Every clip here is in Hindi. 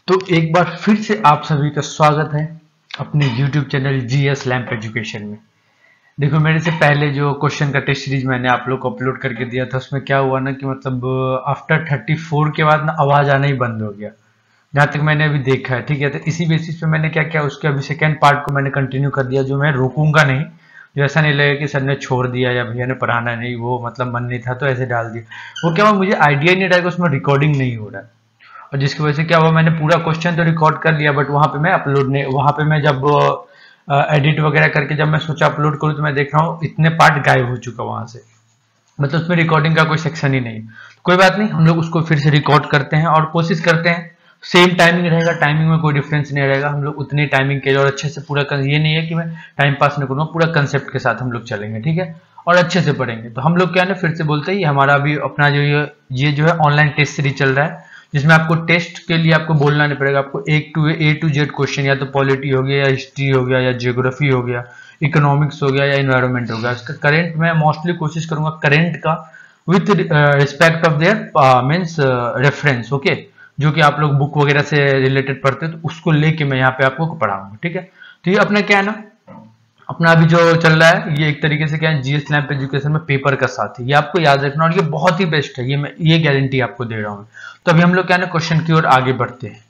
तो एक बार फिर से आप सभी का स्वागत है अपने YouTube channel GS lamp education में। देखो, मेरे से पहले जो क्वेश्चन का टेस्ट सीरीज मैंने आप लोग को अपलोड करके दिया था, उसमें क्या हुआ ना कि मतलब आफ्टर 34 के बाद ना आवाज आना ही बंद हो गया, जहां तक मैंने अभी देखा है। ठीक है, तो इसी बेसिस पे मैंने क्या किया, उसके अभी सेकेंड पार्ट को मैंने कंटिन्यू कर दिया, जो मैं रोकूंगा नहीं। जो ऐसा नहीं लगेगा कि सर ने छोड़ दिया या भैया ने पढ़ाना नहीं, वो मतलब मन नहीं था तो ऐसे डाल दिया। वो क्या हुआ, मुझे आइडिया ही नहीं रहा कि उसमें रिकॉर्डिंग नहीं हो रहा है, और जिसकी वजह से क्या हुआ, मैंने पूरा क्वेश्चन तो रिकॉर्ड कर लिया, बट वहां पे मैं अपलोड नहीं, वहां पे मैं जब एडिट वगैरह करके जब मैं सोचा अपलोड करूं, तो मैं देख रहा हूँ इतने पार्ट गायब हो चुका वहां से, मतलब उसमें रिकॉर्डिंग का कोई सेक्शन ही नहीं। कोई बात नहीं, हम लोग उसको फिर से रिकॉर्ड करते हैं और कोशिश करते हैं सेम टाइमिंग रहेगा, टाइमिंग में कोई डिफरेंस नहीं रहेगा, हम लोग उतनी टाइमिंग के लिए और अच्छे से पूरा ये नहीं है कि मैं टाइम पास नहीं करूँगा, पूरा कंसेप्ट के साथ हम लोग चलेंगे। ठीक है, और अच्छे से पढ़ेंगे। तो हम लोग क्या है ना, फिर से बोलते हैं, हमारा भी अपना जो ये जो है ऑनलाइन टेस्ट सीरीज चल रहा है, जिसमें आपको टेस्ट के लिए आपको बोलना नहीं पड़ेगा, आपको ए टू जेड क्वेश्चन, या तो पॉलिटी हो गया, या हिस्ट्री हो गया, या जियोग्राफी हो गया, इकोनॉमिक्स हो गया, या इन्वायरमेंट हो गया। इसका करंट मैं मोस्टली कोशिश करूंगा करंट का with respect of their means reference. Okay, जो कि आप लोग बुक वगैरह से रिलेटेड पढ़ते हो, तो उसको लेके मैं यहाँ पे आपको पढ़ाऊंगा। ठीक है, तो ये अपना क्या है ना, अपना अभी जो चल रहा है, ये एक तरीके से क्या है, जीएस लैम्प एजुकेशन में पेपर का साथ है, ये आपको याद रखना, और ये बहुत ही बेस्ट है, ये मैं ये गारंटी आपको दे रहा हूँ। तो अभी हम लोग क्या है ना, क्वेश्चन की ओर आगे बढ़ते हैं।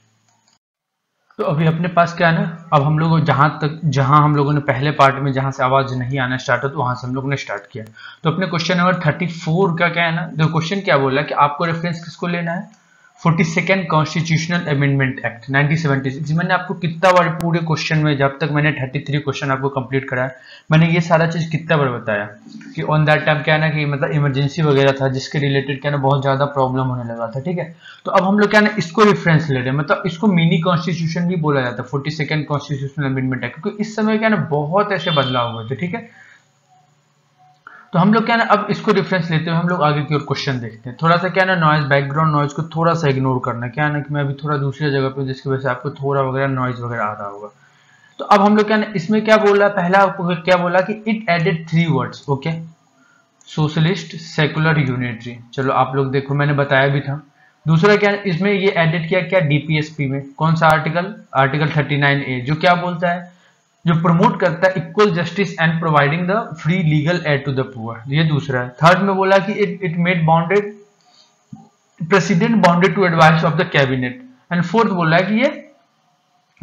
तो अभी अपने पास क्या है ना, अब हम लोग जहां हम लोगों ने पहले पार्ट में जहां से आवाज नहीं आना स्टार्ट हो, तो वहां से हम लोगों ने स्टार्ट किया। तो अपने क्वेश्चन नंबर 34 का क्या है ना, जो क्वेश्चन क्या बोला कि आपको रेफरेंस किसको लेना है, 42nd कॉन्स्टिट्यूशनल अमेंडमेंट एक्ट 1976। मैंने आपको कितना बार पूरे क्वेश्चन में, जब तक मैंने 33 क्वेश्चन आपको कंप्लीट कराया, मैंने ये सारा चीज कितना बार बताया कि ऑन दैट टाइम क्या है ना, कि मतलब इमरजेंसी वगैरह था, जिसके रिलेटेड क्या है ना बहुत ज्यादा प्रॉब्लम होने लगा था। ठीक है, तो अब हम लोग क्या है ना, इसको रेफरेंस ले रहे हैं, मतलब इसको मिनी कॉन्स्टिट्यूशन भी बोला जाता है, 42nd कॉन्स्टिट्यूशनल अमेंडमेंट एक्ट, क्योंकि इस समय क्या है ना बहुत ऐसे बदलाव हुए थे। ठीक है, तो हम लोग क्या है ना, अब इसको रेफरेंस लेते हुए हम लोग आगे की ओर क्वेश्चन देखते हैं। थोड़ा सा क्या है ना, नॉइज, बैकग्राउंड नॉइज को थोड़ा सा इग्नोर करना है। क्या है ना कि मैं अभी थोड़ा दूसरी जगह पे, जिसकी वजह से आपको थोड़ा वगैरह नॉइज वगैरह आ रहा होगा। तो अब हम लोग क्या है ना, इसमें क्या बोला, पहला आपको क्या बोला कि it added 3 words. Okay, socialist, secular, unitary. चलो आप लोग देखो, मैंने बताया भी था। दूसरा क्या है, इसमें ये एडिट किया क्या, डीपीएसपी में कौन सा आर्टिकल, आर्टिकल 39A, जो क्या बोलता है, जो प्रमोट करता है equal justice and providing the free legal aid to the poor. ये दूसरा है। थर्ड में बोला कि it made bounded president bounded to advice of the cabinet. And fourth बोला है कि ये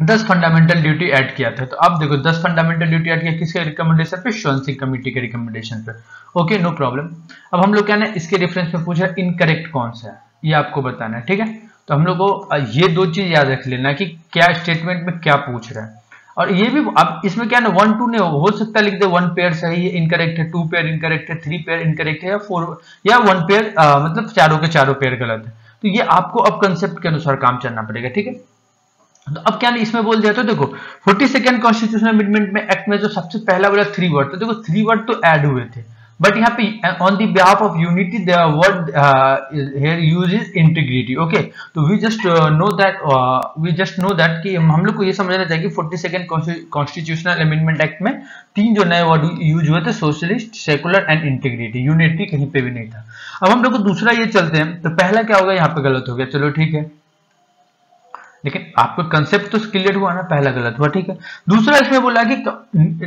10 फंडामेंटल ड्यूटी ऐड किया था। तो अब देखो 10 फंडामेंटल ड्यूटी ऐड किया किसके रिकमेंडेशन पे, श्योन कमेटी के रिकमेंडेशन पे। Okay, no problem. अब हम लोग क्या ना, इसके रेफरेंस में पूछा इनकरेक्ट कौन सा है, ये आपको बताना है। ठीक है, तो हम लोग को ये दो चीज याद रख लेना कि क्या स्टेटमेंट में क्या पूछ रहा है। और ये भी अब इसमें क्या ना 1 2 नहीं हो सकता, लिख दे 1 पेयर सही है, इनकरेक्ट है, 2 पेयर इनकरेक्ट है, 3 पेयर इनकरेक्ट है, या 4 या 1 पेयर मतलब चारों के चारों पेयर गलत है। तो ये आपको अब कंसेप्ट के अनुसार काम चलना पड़ेगा। ठीक है, तो अब क्या इसमें बोल दिया, तो देखो 42nd कॉन्स्टिट्यूशनल अमेंडमेंट में एक्ट में जो सबसे पहला बोला 3 वर्ड, तो देखो 3 वर्ड तो ऐड हुए थे, बट यहाँ पे on the behalf of unity the word here use is integrity. Okay, तो वी जस्ट नो दैट कि हम लोग को ये समझना चाहिए कि 42nd कॉन्स्टिट्यूशनल अमेंडमेंट एक्ट में 3 जो नए वर्ड यूज हुए थे, socialist, secular and integrity. Unity कहीं पे भी नहीं था। अब हम लोग को दूसरा ये चलते हैं, तो पहला क्या होगा, यहाँ पे गलत हो गया, चलो ठीक है, लेकिन आपको कंसेप्ट तो क्लियर हुआ ना, पहला गलत हुआ। ठीक है, दूसरा इसमें बोला कि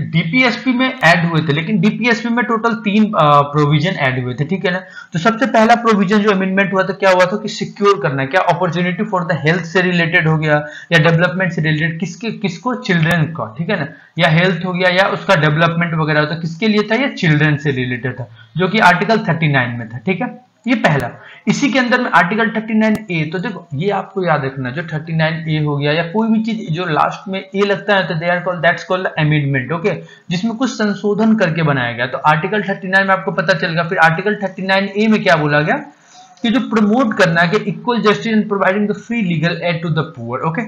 डीपीएसपी में ऐड हुए थे, लेकिन डीपीएसपी में टोटल 3 प्रोविजन ऐड हुए थे। ठीक है ना, तो सबसे पहला प्रोविजन जो अमेंडमेंट हुआ था, क्या हुआ था कि सिक्योर करना है, क्या अपॉर्चुनिटी फॉर द हेल्थ से रिलेटेड हो गया, या डेवलपमेंट से रिलेटेड, किसको, चिल्ड्रन का। ठीक है ना, या हेल्थ हो गया, या उसका डेवलपमेंट वगैरह होता, किसके लिए था, या चिल्ड्रन से रिलेटेड था, जो कि आर्टिकल 39 में था। ठीक है, ये पहला। इसी के अंदर में आर्टिकल 39A, तो देखो ये आपको याद रखना, जो 39A हो गया, या कोई भी चीज जो लास्ट में ए लगता है, तो they are called, that's called amendment. Okay, जिसमें कुछ संशोधन करके बनाया गया, तो आर्टिकल 39 में आपको पता चलेगा। फिर आर्टिकल 39A में क्या बोला गया कि जो प्रमोट करना है कि equal justice and providing the free legal aid to the poor. Okay,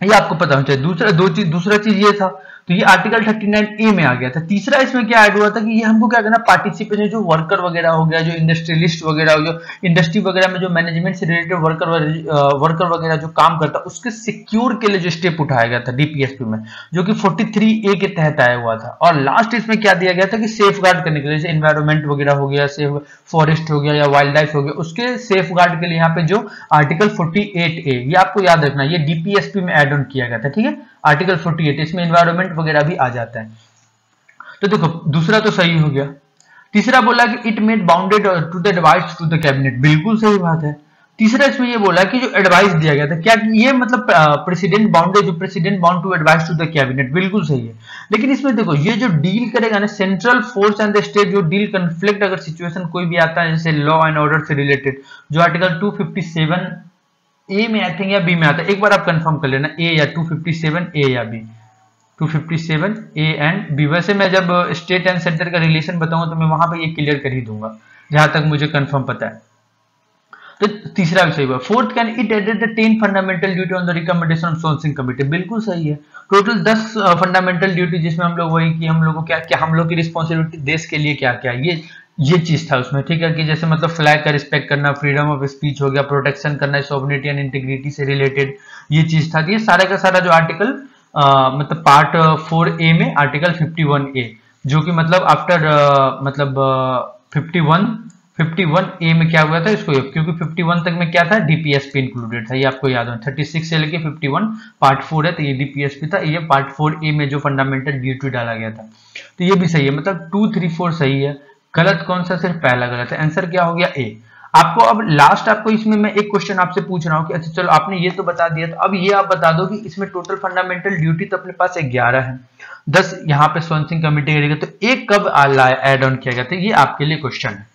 ये आपको पता होना चाहिए। दूसरा चीज ये था, तो ये आर्टिकल 39A में आ गया था। तीसरा इसमें क्या ऐड हुआ था कि ये हमको क्या करना, पार्टिसिपेशन, जो वर्कर वगैरह हो गया, जो इंडस्ट्रियलिस्ट वगैरह हो, जो इंडस्ट्री वगैरह में जो मैनेजमेंट से रिलेटेड वर्कर वगैरह जो काम करता, उसके सिक्योर के लिए जो स्टेप उठाया गया था डीपीएसपी में, जो कि 43A के तहत आया हुआ था। और लास्ट इसमें क्या दिया गया था कि सेफ गार्ड करने के लिए, जैसे एनवायरमेंट वगैरह हो गया, सेफ फॉरेस्ट हो गया या वाइल्ड लाइफ हो गया, उसके सेफ गार्ड के लिए यहाँ पे जो आर्टिकल 48A, ये आपको याद रखना, ये डीपीएसपी में एड ऑन किया गया था, ठीक है। आर्टिकल 48, इसमें एनवायरमेंट वगैरह भी आ जाता है। तो देखो दूसरा तो सही हो गया। तीसरा बोला कि it made bounded to the advice to the cabinet, बिल्कुल सही बात है। तीसरा इसमें ये बोला कि जो एडवाइस दिया गया था, क्या ये मतलब प्रेसिडेंट बाउंडेड, जो president bound to advice to the cabinet, बिल्कुल सही है। लेकिन इसमें देखो ये जो डील करेगा ना, central force and the state, जो डील कन्फ्लिक्ट अगर सिचुएशन कोई भी आता है जैसे लॉ एंड ऑर्डर से रिलेटेड, जो आर्टिकल 257A में आई थिंक या बी में आता है, एक बार आप कंफर्म कर लेना, ए या 257A या बी, 257A एंड बी। वैसे मैं जब स्टेट एंड सेंटर का रिलेशन बताऊंगा तो मैं वहां पे ये क्लियर कर ही दूंगा, जहां तक मुझे कंफर्म पता है। तो तीसरा भी सही हुआ। Fourth, can it added the 10 fundamental duty on the recommendation of Swaran Singh committee, बिल्कुल सही है। टोटल 10 फंडामेंटल ड्यूटी, जिसमें हम लोग वही कि हम लोग को क्या क्या हम लोग की रिस्पॉन्सिबिलिटी देश के लिए क्या क्या, ये चीज था उसमें, ठीक है। कि जैसे मतलब फ्लैग का रिस्पेक्ट करना, फ्रीडम ऑफ स्पीच हो गया, प्रोटेक्शन करना, सॉवरेनिटी एंड इंटीग्रिटी से रिलेटेड ये चीज था। ये सारा का सारा जो आर्टिकल मतलब पार्ट 4A में आर्टिकल 51A, जो कि मतलब आफ्टर मतलब 51A में क्या हुआ था इसको, क्योंकि 51 तक में क्या था, डीपीएसपी इंक्लूडेड था, ये आपको याद हो। 36 से लेके 51 पार्ट 4 है, तो ये डीपीएसपी था। ये पार्ट 4A में जो फंडामेंटल ड्यूटी डाला गया था, तो ये भी सही है। मतलब 2, 3, 4 सही है। गलत कौन सा, सिर्फ पहला गलत है। आंसर क्या हो गया, ए। आपको अब लास्ट आपको इसमें मैं एक क्वेश्चन आपसे पूछ रहा हूँ कि अच्छा चलो आपने ये तो बता दिया, तो अब ये आप बता दो कि इसमें टोटल फंडामेंटल ड्यूटी तो अपने पास 11 है, 10 यहाँ पे सोल्सिंग कमिटी करेगा, तो एक कब एड ऑन किया गया था, ये आपके लिए क्वेश्चन है,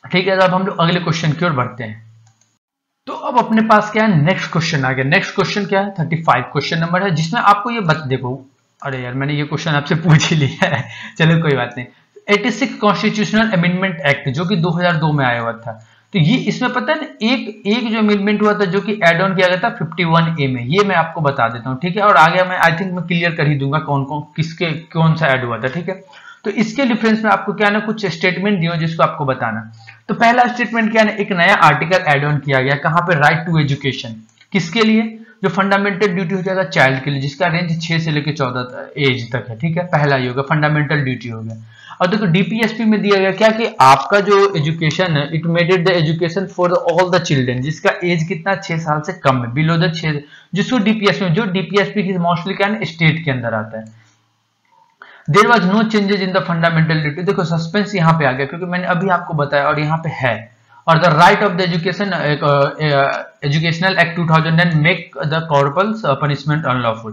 ठीक है। तो अब हम लोग अगले क्वेश्चन की ओर बढ़ते हैं। तो अब अपने पास क्या है, नेक्स्ट क्वेश्चन आ गया। नेक्स्ट क्वेश्चन क्या है, 35 क्वेश्चन नंबर है, जिसमें आपको ये देखो, अरे यार मैंने ये क्वेश्चन आपसे पूछ ही लिया है, चलो कोई बात नहीं। 86 कॉन्स्टिट्यूशनल अमेंडमेंट एक्ट, जो कि 2002 में आया हुआ था, तो ये इसमें पता है ना, एक जो अमेंडमेंट हुआ था जो कि एड ऑन किया गया था 51A में, ये मैं आपको बता देता हूँ, ठीक है। और आगे मैं आई थिंक मैं क्लियर कर ही दूंगा कौन कौन किसके कौन सा ऐड हुआ था, ठीक है। तो इसके डिफरेंस में आपको क्या ना कुछ स्टेटमेंट दियो जिसको आपको बताना। तो पहला स्टेटमेंट क्या है, एक नया आर्टिकल एड ऑन किया गया, कहां पे, राइट टू एजुकेशन, किसके लिए, जो फंडामेंटल ड्यूटी हो जाएगा चाइल्ड के लिए, जिसका रेंज 6 से लेकर 14 एज तक है, ठीक है। पहला ये होगा, फंडामेंटल ड्यूटी हो गया। और देखो डीपीएसपी में दिया गया क्या कि आपका जो एजुकेशन है, it made it the education for all the children, जिसका एज कितना 6 साल से कम है, बिलो द 6, जिसको डीपीएसपी, जो डीपीएसपी की मोस्टली क्या है स्टेट के अंदर आता है। There was no changes in the fundamental duty, देखो सस्पेंस यहाँ पे आ गया क्योंकि मैंने अभी आपको बताया और यहाँ पे है। और the right of the education educational act 2000 make the corporal punishment unlawful.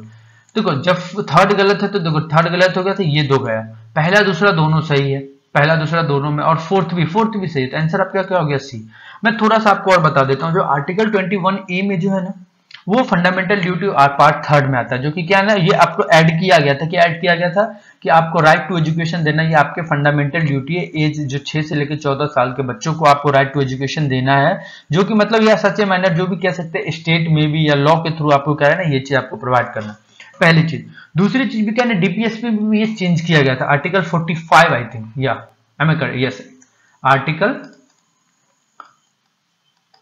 देखो जब थर्ड गलत है तो देखो थर्ड गलत हो गया तो ये 2 गया, पहला दूसरा दोनों सही है, पहला दूसरा दोनों में, और फोर्थ भी सही है। तो आंसर आपका क्या हो गया, सी। मैं थोड़ा सा आपको और बता देता हूँ, जो आर्टिकल 21A में जो है ना, वो फंडामेंटल ड्यूटी पार्ट 3 में आता है, जो कि क्या है ना, ये आपको ऐड किया गया था, क्या ऐड किया गया था कि आपको राइट टू एजुकेशन देना, ये आपके फंडामेंटल ड्यूटी है। एज जो 6 से लेकर 14 साल के बच्चों को आपको राइट टू एजुकेशन देना है, जो कि मतलब यह सच्चे माइनर जो भी कह सकते हैं, स्टेट में भी या लॉ के थ्रू आपको क्या है ना, ये चीज आपको प्रोवाइड करना, पहली चीज। दूसरी चीज भी क्या है, डीपीएसपी में ये चेंज किया गया था, आर्टिकल 45 आई थिंक, या यस,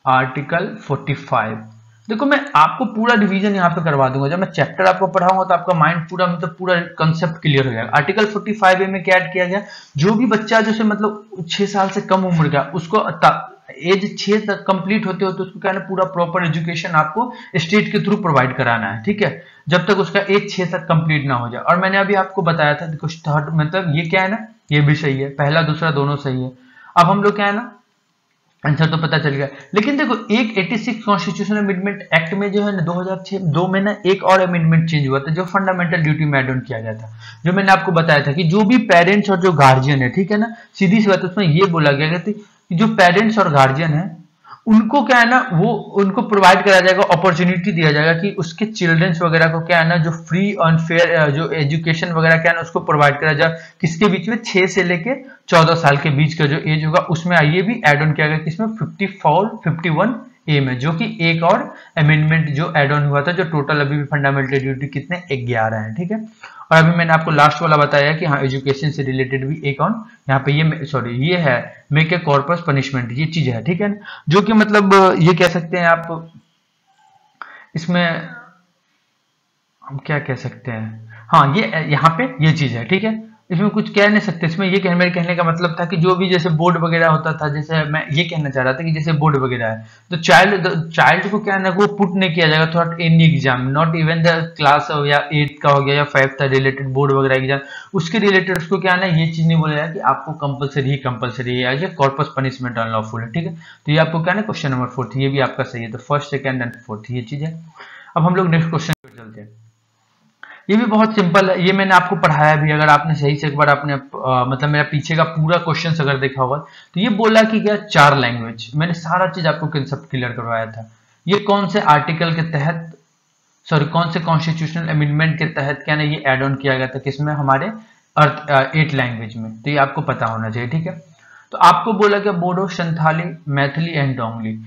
आर्टिकल 45। देखो मैं आपको पूरा डिवीजन यहाँ पे करवा दूंगा, जब मैं चैप्टर आपको पढ़ाऊंगा तो आपका माइंड पूरा मतलब पूरा कंसेप्ट क्लियर हो जाएगा। आर्टिकल 45A में क्या ऐड किया गया, जो भी बच्चा जैसे मतलब 6 साल से कम उम्र का, उसको एज 6 तक कंप्लीट होते हो तो उसको क्या है, पूरा प्रॉपर एजुकेशन आपको स्टेट के थ्रू प्रोवाइड कराना है, ठीक है, जब तक उसका एज 6 तक कंप्लीट ना हो जाए। और मैंने अभी आपको बताया था, देखो थर्ड मतलब ये क्या है ना, ये भी सही है, पहला दूसरा दोनों सही है। अब हम लोग क्या है ना, आंसर तो पता चल गया। लेकिन देखो एक 86 कॉन्स्टिट्यूशनल अमेंडमेंट एक्ट में जो है ना 2006 में ना एक और अमेंडमेंट चेंज हुआ था, जो फंडामेंटल ड्यूटी में एड ऑन किया गया था, जो मैंने आपको बताया था कि जो भी पेरेंट्स और जो गार्जियन है, ठीक है ना, सीधी सी बात उसमें ये बोला गया कि जो पेरेंट्स और गार्जियन है उनको क्या है ना, वो उनको प्रोवाइड कराया जाएगा, अपॉर्चुनिटी दिया जाएगा कि उसके चिल्ड्रंस वगैरह को क्या है ना, जो फ्री एंड फेयर जो एजुकेशन वगैरह क्या है ना, उसको प्रोवाइड कराया जाए, किसके बीच में, 6 से लेके 14 साल के बीच का जो एज होगा उसमें। ये भी एड ऑन किया गया किसमें, 51 ए में, जो कि एक और अमेंडमेंट जो एड ऑन हुआ था, जो टोटल अभी भी फंडामेंटल ड्यूटी कितने 11 है, ठीक है। और अभी मैंने आपको लास्ट वाला बताया कि हाँ एजुकेशन से रिलेटेड भी एक ऑन यहाँ पे ये सॉरी ये है मेक ए कॉर्पस पनिशमेंट, ये चीज है, ठीक है, जो कि मतलब ये कह सकते हैं आप, इसमें हम क्या कह सकते हैं, हाँ ये यहाँ पे ये चीज है, ठीक है। इसमें कुछ कह नहीं सकते, इसमें ये मेरे कहने का मतलब था कि जो भी जैसे बोर्ड वगैरह होता था, जैसे मैं ये कहना चाह रहा था कि जैसे बोर्ड वगैरह है तो चाइल्ड को क्या है ना वो पुट नहीं किया जाएगा through any exam, not even the class या 8th का हो गया या 5th का रिलेटेड बोर्ड वगैरह एग्जाम, उसके रिलेटेड उसको क्या है ना ये चीज नहीं बोला जाएगा कि आपको कंपलसरी है या कॉर्पस पनिशमेंट अनलॉफुल है, ठीक है। तो ये आपको क्या है क्वेश्चन नंबर 4 ये भी आपका सही है, तो फर्स्ट सेकंड एंड फोर्थ ये चीज है। अब हम लोग नेक्स्ट क्वेश्चन पे चलते हैं। ये भी बहुत सिंपल है, ये मैंने आपको पढ़ाया भी, अगर आपने सही से एक बार आपने मतलब मेरा पीछे का पूरा क्वेश्चन अगर देखा होगा तो ये बोला कि क्या 4 लैंग्वेज, मैंने सारा चीज आपको कंसेप्ट क्लियर करवाया था। ये कौन से आर्टिकल के तहत, सॉरी कौन से कॉन्स्टिट्यूशनल अमेंडमेंट के तहत क्या ना ये एड ऑन किया गया था, किसमें, हमारे 8 लैंग्वेज में, तो ये आपको पता होना चाहिए, ठीक है। तो आपको बोला गया बोडो, संथाली, मैथिली एंड डोंगली।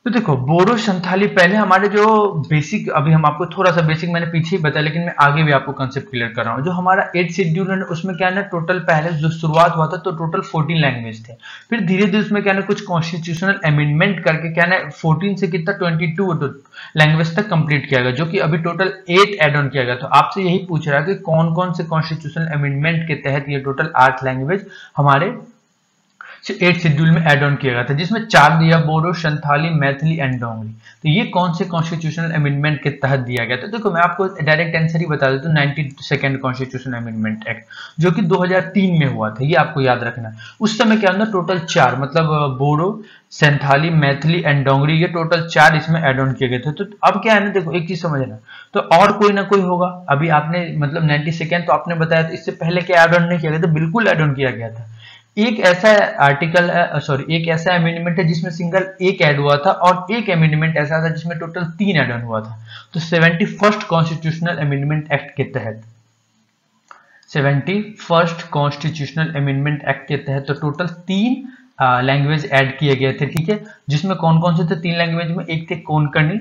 तो देखो बोडो संथाली पहले हमारे जो बेसिक, अभी हम आपको थोड़ा सा बेसिक मैंने पीछे ही बताया, लेकिन मैं आगे भी आपको कंसेप्ट क्लियर कर रहा हूँ। जो हमारा 8 शेड्यूल है उसमें क्या है ना टोटल पहले जो शुरुआत हुआ था तो टोटल 14 लैंग्वेज थे, फिर धीरे धीरे उसमें क्या है ना कुछ कॉन्स्टिट्यूशनल अमेंडमेंट करके क्या है ना 14 से कितना 22 लैंग्वेज तक कंप्लीट किया गया, जो कि अभी टोटल 8 एड ऑन किया गया। तो आपसे यही पूछ रहा है कि कौन कौन से कॉन्स्टिट्यूशनल अमेंडमेंट के तहत ये टोटल 8 लैंग्वेज हमारे 8 शेड्यूल में एड ऑन किया गया था, जिसमें 4 दिया बोडो, संथाली, मैथिली एंड डोंगरी। तो ये कौन से कॉन्स्टिट्यूशनल अमेंडमेंट के तहत दिया गया था, तो देखो मैं आपको डायरेक्ट आंसर ही बता देता हूँ, 92nd कॉन्स्टिट्यूशनल अमेंडमेंट एक्ट, जो कि 2003 में हुआ था, ये आपको याद रखना। उस समय क्या होता टोटल 4 मतलब बोडो, संथाली, मैथिली एंड डोंगरी, ये टोटल 4 इसमें एड ऑन किए गए थे। तो अब क्या है ना देखो एक चीज समझना, तो और कोई ना कोई होगा, अभी आपने मतलब 92nd तो आपने बताया था, इससे पहले क्या एड ऑन नहीं किया गया था, बिल्कुल एड ऑन किया गया था। एक ऐसा आर्टिकल सॉरी एक ऐसा अमेंडमेंट है जिसमें सिंगल एक ऐड हुआ था, और एक अमेंडमेंट ऐसा था जिसमें टोटल 3 ऐड ऑन हुआ था। तो 71st कॉन्स्टिट्यूशनल अमेंडमेंट एक्ट के तहत, 71st कॉन्स्टिट्यूशनल अमेंडमेंट एक्ट के तहत तो टोटल 3 लैंग्वेज ऐड किए गए थे, ठीक है। जिसमें कौन कौन से थे 3 लैंग्वेज में, एक थे कोंकणी,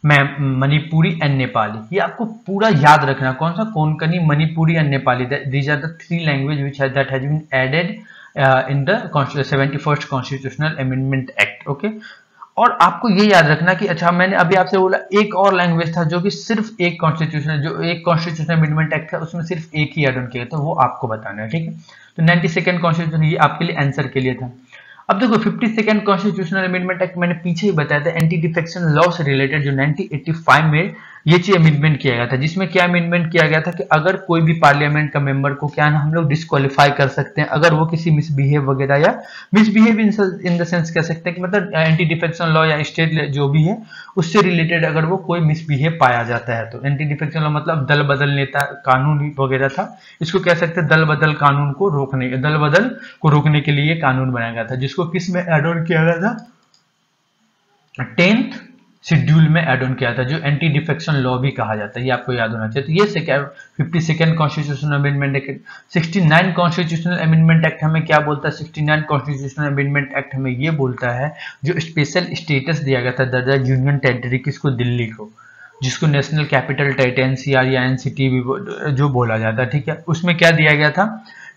मणिपुरी एंड नेपाली। ये आपको पूरा याद रखना, कौन सा, Konkani, Manipuri and Nepali, these are the 3 language which that has been added in the 71st constitutional amendment act, okay. और आपको ये याद रखना कि अच्छा मैंने अभी आपसे बोला एक और लैंग्वेज था जो कि सिर्फ एक कॉन्स्टिट्यूशनल अमेंडमेंट एक्ट था उसमें सिर्फ एक ही एड ऑन किया था, वो आपको बताना है, ठीक है। तो 92nd कॉन्स्टिट्यूशन ये आपके लिए आंसर के लिए था। अब देखो 52nd कॉन्स्टिट्यूशनल अमेंडमेंट एक्ट मैंने पीछे ही बताया था, एंटी डिफेक्शन लॉ से रिलेटेड, जो 1985 में ये चीज अमेंडमेंट किया गया था, जिसमें क्या अमेंडमेंट किया गया था कि अगर कोई भी पार्लियामेंट का मेंबर को क्या ना हम लोग डिस्क्वालीफाई कर सकते हैं अगर वो किसी मिसबिहेव वगैरह, या मिसबिहेव इन द सेंस कह सकते हैं कि मतलब एंटी डिफेक्शन लॉ या स्टेट जो भी है उससे रिलेटेड अगर वो कोई मिसबिहेव पाया जाता है, तो एंटी डिफेक्शन लॉ मतलब दल बदल नेता कानून वगैरह था, इसको कह सकते हैं दल बदल कानून को रोकने, दल बदल को रोकने के लिए कानून बनाया गया था, जिसको किस में एड ऑन किया गया था, 10th शेड्यूल में एड ऑन किया था, जो एंटी डिफेक्शन लॉ भी कहा जाता है, ये आपको याद होना चाहिए। तो ये 52nd constitutional amendment act. 69 constitutional amendment act हमें क्या बोलता है, 69 कॉन्स्टिट्यूशनल अमेंडमेंट एक्ट हमें ये बोलता है जो स्पेशल स्टेटस दिया गया था द यूनियन टेरिटरी, किसको, दिल्ली को, जिसको नेशनल कैपिटल टेरिटरी या एनसीटी भी जो बोला जाता है, ठीक है। उसमें क्या दिया गया था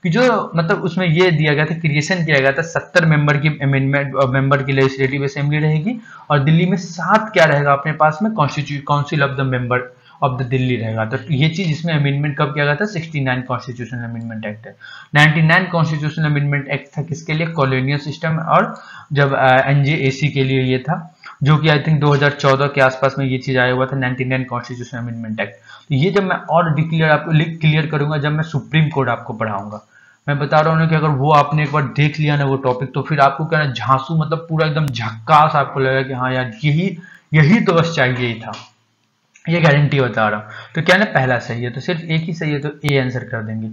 कि जो मतलब उसमें ये दिया गया था, क्रिएशन किया गया था 70 मेंबर की अमेंडमेंट मेंबर की लेजिस्लेटिव असेंबली रहेगी, और दिल्ली में 7 क्या रहेगा अपने पास में, council of the member of the Delhi रहेगा। तो ये चीज इसमें अमेंडमेंट कब किया गया था, 69 कॉन्स्टिट्यूशनल अमेंडमेंट एक्ट है। 99 कॉन्स्टिट्यूशनल अमेंडमेंट एक्ट था किसके लिए, कॉलोनियल सिस्टम, और जब एनजेएसी के लिए ये था, जो कि आई थिंक 2014 के आसपास में ये चीज आया हुआ था, 99 कॉन्स्टिट्यूशनल अमेंडमेंट एक्ट। तो ये जब मैं और डिक्लेयर आपको क्लियर करूंगा जब मैं सुप्रीम कोर्ट आपको पढ़ाऊंगा, मैं बता रहा हूँ ना कि अगर वो आपने एक बार देख लिया ना वो टॉपिक, तो फिर आपको क्या ना झांसू मतलब पूरा एकदम झक्कास आपको लगेगा कि हाँ यार यही तो बस चाहिए ही था, ये गारंटी बता रहा हूँ। तो क्या ना पहला सही है, तो सिर्फ एक ही सही है, तो ए आंसर कर देंगे।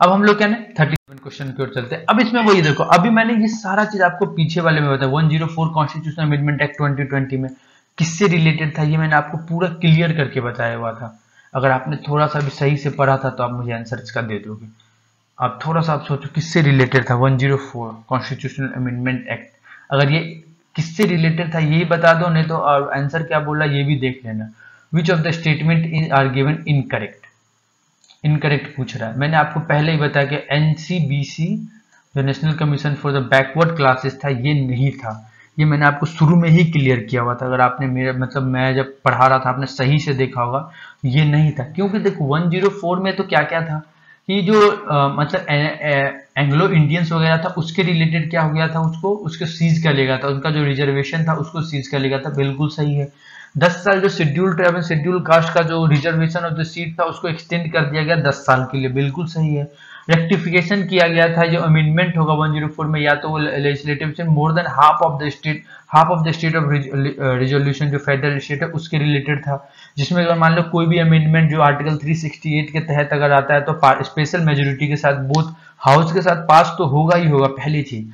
अब हम लोग क्या ना 37 क्वेश्चन की ओर चलते हैं। अब इसमें वही देखो, अभी मैंने ये सारा चीज आपको पीछे वाले में बताया, 104 कॉन्स्टिट्यूशनल अमेंडमेंट एक्ट 2020 में किससे रिलेटेड था, ये मैंने आपको पूरा क्लियर करके बताया हुआ था। अगर आपने थोड़ा सा भी सही से पढ़ा था तो आप मुझे आंसर इसका दे दोगे। आप थोड़ा सा आप सोचो किससे रिलेटेड था 104 कॉन्स्टिट्यूशनल अमेंडमेंट एक्ट, अगर ये किससे रिलेटेड था यही बता दो, नहीं तो आंसर क्या बोला ये भी देख लेना। Which of the statement are given incorrect, incorrect पूछ रहा है। मैंने आपको पहले ही बताया कि एनसीबीसी जो national commission for the backward classes था ये नहीं था, ये मैंने आपको शुरू में ही क्लियर किया हुआ था। अगर आपने मेरे मतलब मैं जब पढ़ा रहा था आपने सही से देखा होगा, ये नहीं था। क्योंकि देखो 104 में तो क्या क्या था कि जो मतलब एंग्लो इंडियंस वगैरह था उसके रिलेटेड क्या हो गया था, उसको सीज कर लिया था, उनका जो रिजर्वेशन था उसको सीज कर लिया था, बिल्कुल सही है। 10 साल जो schedule tribe and schedule caste का जो रिजर्वेशन ऑफ द सीट था उसको एक्सटेंड कर दिया गया 10 साल के लिए, बिल्कुल सही है। रेक्टिफिकेशन किया गया था, जो अमेंडमेंट होगा 104 में, या तो वो लेजिस्लेटिव से more than half of the state of resolution जो फेडरल स्टेट है उसके रिलेटेड था, जिसमें अगर मान लो कोई भी अमेंडमेंट जो आर्टिकल 368 के तहत अगर आता है तो स्पेशल मेजोरिटी के साथ बोथ हाउस के साथ पास तो होगा ही होगा, पहली चीज।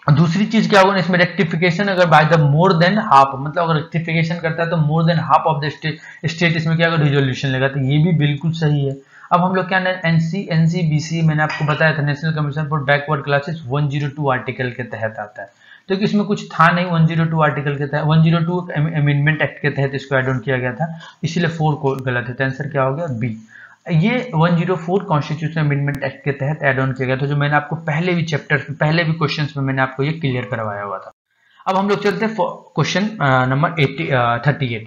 दूसरी चीज क्या होगा इसमें, रेक्टिफिकेशन अगर by the more than half, मतलब अगर रेक्टिफिकेशन करता है तो more than half of the state इसमें क्या होगा, रिजोल्यूशन लेगा, तो ये भी बिल्कुल सही है। अब हम लोग क्या एनसीबीसी मैंने आपको बताया था, national commission for backward classes 102 article के तहत आता है, तो इसमें कुछ था नहीं 102 आर्टिकल के तहत, 102 अमेंडमेंट एक्ट के तहत इसको एड ऑन किया गया था, इसीलिए 4 को गलत है, तो आंसर क्या हो गया बी। ये 104 कॉन्स्टिट्यूशन अमेंडमेंट एक्ट के तहत एड ऑन किया गया था, जो मैंने आपको पहले भी चैप्टर पहले भी क्वेश्चंस में मैंने आपको ये क्लियर करवाया हुआ था। अब हम लोग चलते हैं क्वेश्चन नंबर 38।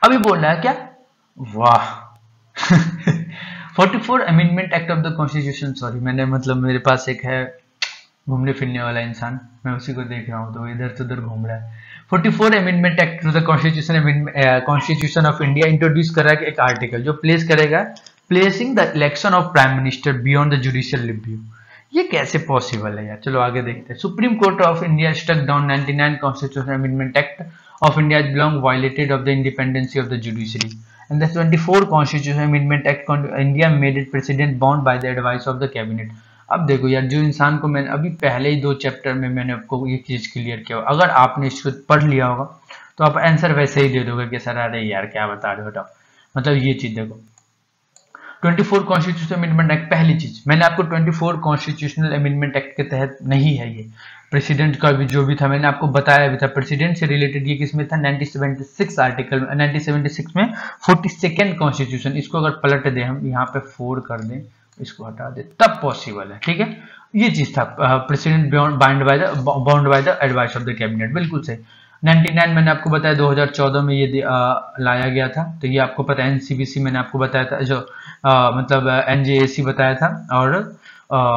अभी बोल रहा है क्या, वाह 44 amendment act of the constitution, sorry मैंने मतलब मेरे पास एक है घूमने फिरने वाला इंसान, मैं उसी को देख रहा हूँ तो इधर से उधर घूम रहा है। 44 amendment act to the constitution of India introduce कर रहा है एक आर्टिकल जो प्लेस करेगा placing the election of prime minister beyond the judicial review. ये कैसे पॉसिबल है यार, चलो आगे देखते हैं। Supreme Court of India struck down 99 constitution amendment act of India belong violated of the independency of the judiciary and the 24 constitution amendment act India made it president bound by the advice of the cabinet. अब देखो यार, जो इंसान को मैंने अभी पहले ही 2 चैप्टर में मैंने आपको ये चीज क्लियर किया, अगर आपने इसको पढ़ लिया होगा तो आप आंसर वैसे ही दे दोगे कि सर अरे यार क्या बता रहे हो हटाओ। मतलब ये चीज देखो 24 कॉन्स्टिट्यूशनल अमेंडमेंट एक्ट, पहली चीज मैंने आपको 24 कॉन्स्टिट्यूशनल अमेंडमेंट एक्ट के तहत नहीं है, ये प्रेसिडेंट का भी जो भी था मैंने आपको बताया भी था, प्रेसिडेंट से रिलेटेड ये किसमें था 1976 आर्टिकल 1976 में 42nd कॉन्स्टिट्यूशन। इसको अगर पलट दें हम यहाँ पे 4 कर दें, इसको हटा दे तब पॉसिबल है, ठीक है। ये चीज था president bound by the advice of the cabinet, बिल्कुल सही। 99 मैंने आपको बताया 2014 में ये लाया गया था, तो ये आपको पता है। एनसीबीसी मैंने आपको बताया था, जो मतलब एनजेएसी बताया था, और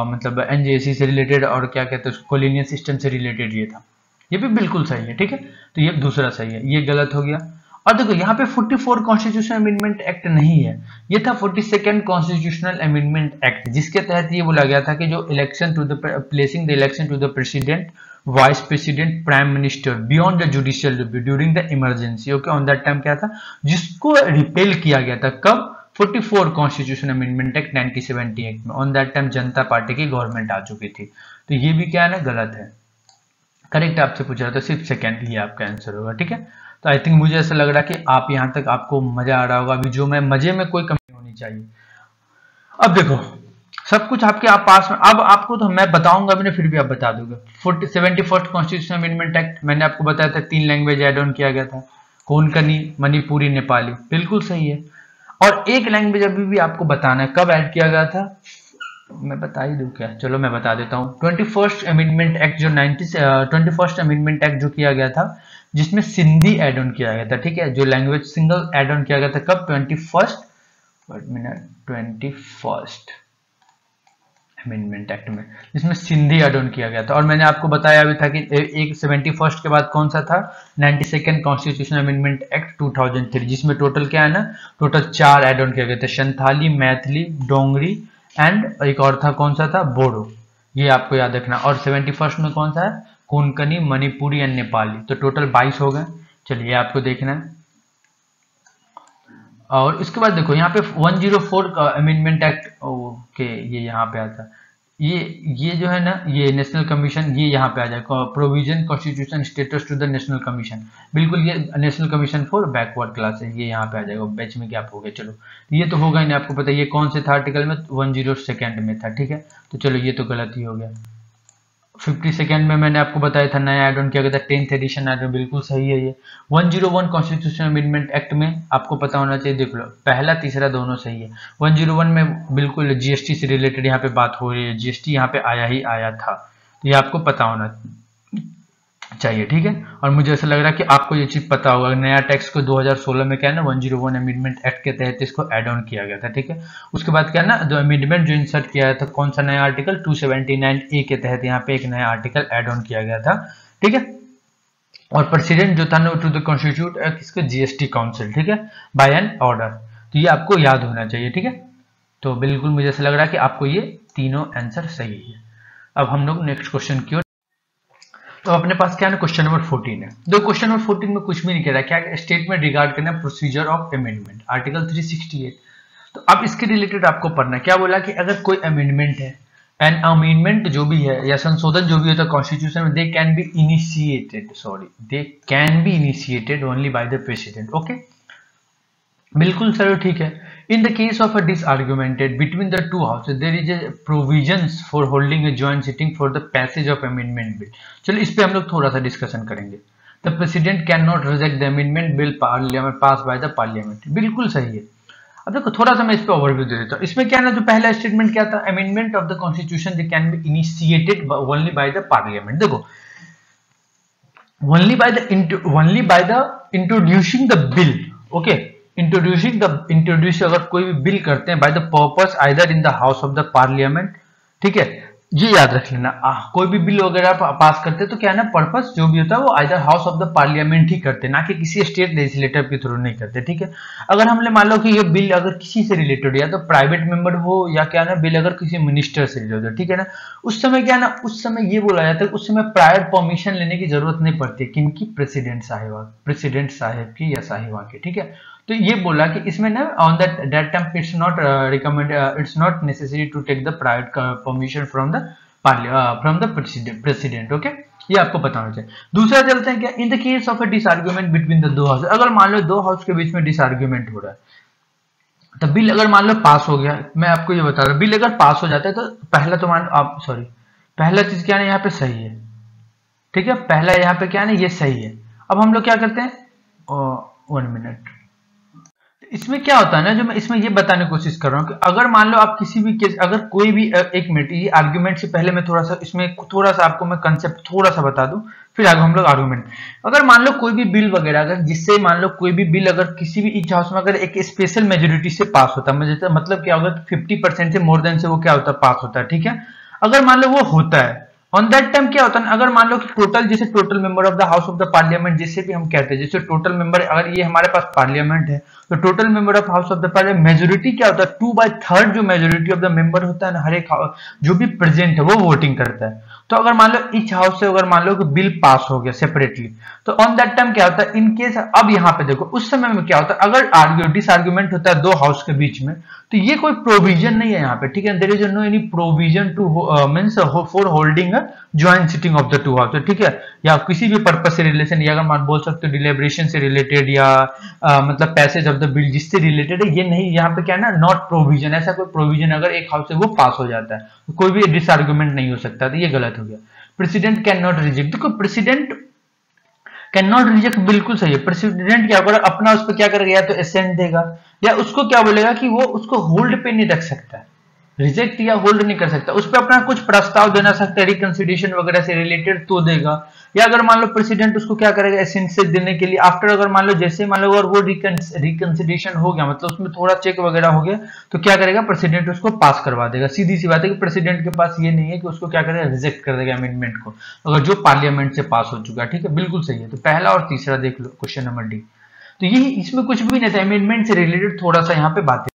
मतलब एनजेएसी से रिलेटेड और क्या कहते हैं उसको कोलिनियन सिस्टम से रिलेटेड ये था, ये भी बिल्कुल सही है, ठीक है। तो ये दूसरा सही है, ये गलत हो गया। और देखो यहाँ पे 44 कॉन्स्टिट्यूशनल अमेंडमेंट एक्ट नहीं है, ये था 42nd कॉन्स्टिट्यूशनल अमेंडमेंट एक्ट, जिसके तहत ये बोला गया था कि जो election to the placing the election to the president, vice president, prime minister beyond the judicial review during the emergency, okay, on that time क्या था, जिसको रिपेल किया गया था कब, 44 कॉन्स्टिट्यूशन अमेंडमेंट एक्ट 1978 में। On that time Janata party की गवर्नमेंट आ चुकी थी, तो ये भी क्या है ना, गलत है। करेक्ट आपसे पूछ रहा था सिर्फ सेकेंड, ये आपका आंसर होगा, ठीक है। तो आई थिंक मुझे ऐसा लग रहा है कि आप यहाँ तक आपको मजा आ रहा होगा, अभी जो मैं मजे में कोई कमी होनी चाहिए। अब देखो सब कुछ आपके आप पास में, अब आपको तो मैं बताऊंगा भी नहीं फिर भी आप बता दोगे। 71st कॉन्स्टिट्यूशन अमेंडमेंट एक्ट मैंने आपको बताया था 3 लैंग्वेज एड ऑन किया गया था, कोंकणी, मणिपुरी, नेपाली, बिल्कुल सही है। और एक लैंग्वेज अभी भी आपको बताना है कब ऐड किया गया था, मैं बता ही दूं क्या, चलो मैं बता देता हूँ। 21st अमेंडमेंट एक्ट जो 21st अमेंडमेंट एक्ट जो किया गया था, जिसमें सिंधी एड ऑन किया गया था, ठीक है, जो लैंग्वेज सिंगल एड ऑन किया गया था कब, 21st अमेंडमेंट एक्ट में, जिसमें सिंधी एड ऑन किया गया था। और मैंने आपको बताया भी था कि एक 71st के बाद कौन सा था, 92nd कॉन्स्टिट्यूशन अमेंडमेंट एक्ट 2003, जिसमें टोटल क्या है ना, टोटल 4 एड ऑन किया गया था, संथाली, मैथिली, डोंगरी एंड एक और था कौन सा था, बोडो, ये आपको याद रखना। और 71st में कौन सा है, कोंकणी, मणिपुरी एंड नेपाली, तो टोटल 22 हो गए। चलिए आपको देखना है। और इसके बाद देखो यहाँ पे 104 का अमेंडमेंट एक्ट, ओके ये यहाँ पे आता है, ये जो है ना, ये नेशनल कमीशन, ये यहाँ पे आ जाएगा, provision constitution status to the national commission, बिल्कुल ये national commission for backward class है, ये यहाँ पे आ जाएगा, बैच में गैप हो गया। चलो ये तो होगा ही नहीं, आपको पता है ये कौन से था आर्टिकल में, 102 में था, ठीक है। तो चलो ये तो गलत ही हो गया। 52nd में मैंने आपको बताया था नया एड ऑन किया गया था, 10th एडिशन एड ऑन, बिल्कुल सही है ये। 101 कॉन्स्टिट्यूशन अमेंडमेंट एक्ट में आपको पता होना चाहिए, देख लो पहला तीसरा दोनों सही है। 101 में बिल्कुल जीएसटी से रिलेटेड यहाँ पे बात हो रही है, जीएसटी यहाँ पे आया ही आया था, तो ये आपको पता होना चाहिए, ठीक है। और मुझे ऐसा लग रहा है कि आपको ये चीज पता होगा, नया टैक्स को 2016 में क्या है ना 101 अमेंडमेंट एक्ट के तहत इसको ऐड ऑन किया गया था, ठीक है। उसके बाद क्या है ना जो अमेंडमेंट जो इंसर्ट किया था, कौन सा नया आर्टिकल 279A के तहत यहाँ पे एक नया आर्टिकल ऐड ऑन किया गया था, ठीक है। और प्रेसिडेंट जो था ना टू द कॉन्स्टिट्यूट किसके, जीएसटी काउंसिल, ठीक है, बाय एन ऑर्डर। तो ये आपको याद होना चाहिए, ठीक है। तो बिल्कुल मुझे ऐसा लग रहा है कि आपको ये तीनों आंसर सही है। अब हम लोग नेक्स्ट क्वेश्चन की ओर, तो अपने पास क्या है ना क्वेश्चन नंबर 14 है। दो क्वेश्चन नंबर 14 में कुछ भी नहीं कह रहा, क्या स्टेटमेंट रिगार्ड करना प्रोसीजर ऑफ अमेंडमेंट आर्टिकल 368। तो अब इसके रिलेटेड आपको पढ़ना है, क्या बोला कि अगर कोई अमेंडमेंट है, एन अमेंडमेंट जो भी है या संशोधन जो भी होता है कॉन्स्टिट्यूशन में, दे can be initiated only by the president, okay, बिल्कुल सर ठीक है। In the case of a disargumented between the two houses, there is a provisions for holding a joint sitting for the passage of amendment bill. चलो इस पे हम लोग थोड़ा सा डिस्कशन करेंगे। The president cannot reject the amendment bill parliament passed by the parliament. बिल्कुल सही है। अब देखो थोड़ा सा मैं इस पे ओवरव्यू दे देता हूँ। इसमें क्या ना जो पहला स्टेटमेंट क्या था, amendment of the constitution they can be initiated only by the parliament. देखो only by the introducing the bill, okay, introduce अगर कोई भी बिल करते हैं by the purpose either in the house of the parliament, ठीक है, ये याद रख लेना। कोई भी बिल वगैरह पास करते हैं तो क्या है ना पर्पस जो भी होता है वो either house of the parliament ही करते हैं, ना कि किसी स्टेट लेजिस्लेटर के थ्रू नहीं करते, ठीक है। अगर हमने मान लो कि ये बिल अगर किसी से रिलेटेड या तो प्राइवेट मेंबर हो या क्या ना बिल अगर किसी मिनिस्टर से रिलेटेड, ठीक है ना, उस समय क्या ना उस समय ये बोला जाता है उस समय प्रायर परमिशन लेने की जरूरत नहीं पड़ती है, किनकी, प्रेसिडेंट साहिब की या साहिबा की, ठीक है। तो ये बोला कि इसमें ना on that time it's not recommend, it's not necessary to take the private permission from the president, okay, ये आपको पता होना चाहिए। दूसरा चलते हैं क्या, in the case of a disagreement between the दो हाउस, अगर मान लो दो हाउस के बीच में डिसआर्गुमेंट हो रहा है तो बिल अगर मान लो पास हो गया, मैं आपको ये बता रहा हूँ बिल अगर पास हो जाता है तो पहला चीज क्या है यहाँ पे सही है, ठीक है, पहला यहाँ पे क्या है ना ये सही है। अब हम लोग क्या करते हैं, 1 मिनट, इसमें क्या होता है ना जो मैं इसमें ये बताने की कोशिश कर रहा हूँ कि अगर मान लो आप किसी भी केस, अगर कोई भी, एक मिनट, ये आर्ग्यूमेंट से पहले मैं थोड़ा सा इसमें थोड़ा सा आपको मैं कंसेप्ट थोड़ा सा बता दूं, फिर आगे हम लोग आर्ग्यूमेंट। अगर मान लो कोई भी बिल वगैरह अगर जिससे मान लो कोई भी बिल अगर किसी भी इच हाउस में अगर एक स्पेशल मेजोरिटी से पास होता है, मतलब क्या होगा 50% से मोर देन से वो क्या होता है पास होता है, ठीक है। अगर मान लो वो होता है ऑन दैट टाइम क्या होता है, अगर मान लो कि टोटल जैसे total member of the house of the parliament जिसे भी हम कहते हैं, जैसे टोटल मेंबर अगर ये हमारे पास पार्लियामेंट है तो total member of house of the parliament majority क्या होता है 2/3 जो मेजोरिटी ऑफ द मेंबर होता है ना हर एक जो भी प्रेजेंट है वो वोटिंग करता है। तो अगर मान लो इच हाउस से अगर मान लो कि बिल पास हो गया सेपरेटली तो ऑन दैट टाइम क्या होता है इन केस, अब यहाँ पे देखो उस समय में क्या होता है अगर डिसआर्गुमेंट होता है दो हाउस के बीच में तो ये कोई प्रोविजन नहीं है यहाँ पे, ठीक है, there is no any provision to means for holding a joint sitting of the two house, ठीक है, या किसी भी पर्पस से रिलेशन, या अगर मान बोल सकते हो डिलिब्रेशन से रिलेटेड या मतलब पैसेज ऑफ द बिल जिससे रिलेटेड है, ये नहीं, यहाँ पे क्या है ना नॉट प्रोविजन, ऐसा कोई प्रोविजन अगर एक हाउस से वो पास हो जाता है तो कोई भी डिसआर्गुमेंट नहीं हो सकता, तो ये गलत हो गया। प्रेसिडेंट कैन नॉट रिजेक्ट, देखो प्रेसिडेंट कैन नॉट रिजेक्ट बिल्कुल सही है। प्रेसिडेंट क्या करेगा अपना उस पर क्या करेगा, या तो एसेंट देगा या उसको क्या बोलेगा कि वो उसको होल्ड पे नहीं रख सकता है, रिजेक्ट या होल्ड नहीं कर सकता, उस पर अपना कुछ प्रस्ताव देना सकता है रिकंसिडरेशन वगैरह से रिलेटेड तो देगा, या अगर मान लो प्रेसिडेंट उसको क्या करेगा एसेंट से देने के लिए आफ्टर अगर मान लो जैसे मान लो अगर वो रिकंसिडरेशन हो गया मतलब उसमें थोड़ा चेक वगैरह हो गया तो क्या करेगा प्रेसिडेंट उसको पास करवा देगा। सीधी सी बात है कि प्रेसिडेंट के पास ये नहीं है कि उसको क्या करेगा रिजेक्ट कर देगा अमेंडमेंट को अगर जो पार्लियामेंट से पास हो चुका है, ठीक है, बिल्कुल सही है। तो पहला और तीसरा देख लो क्वेश्चन नंबर डी, तो ये इसमें कुछ भी नहीं था, अमेंडमेंट से रिलेटेड थोड़ा सा यहाँ पे बातें।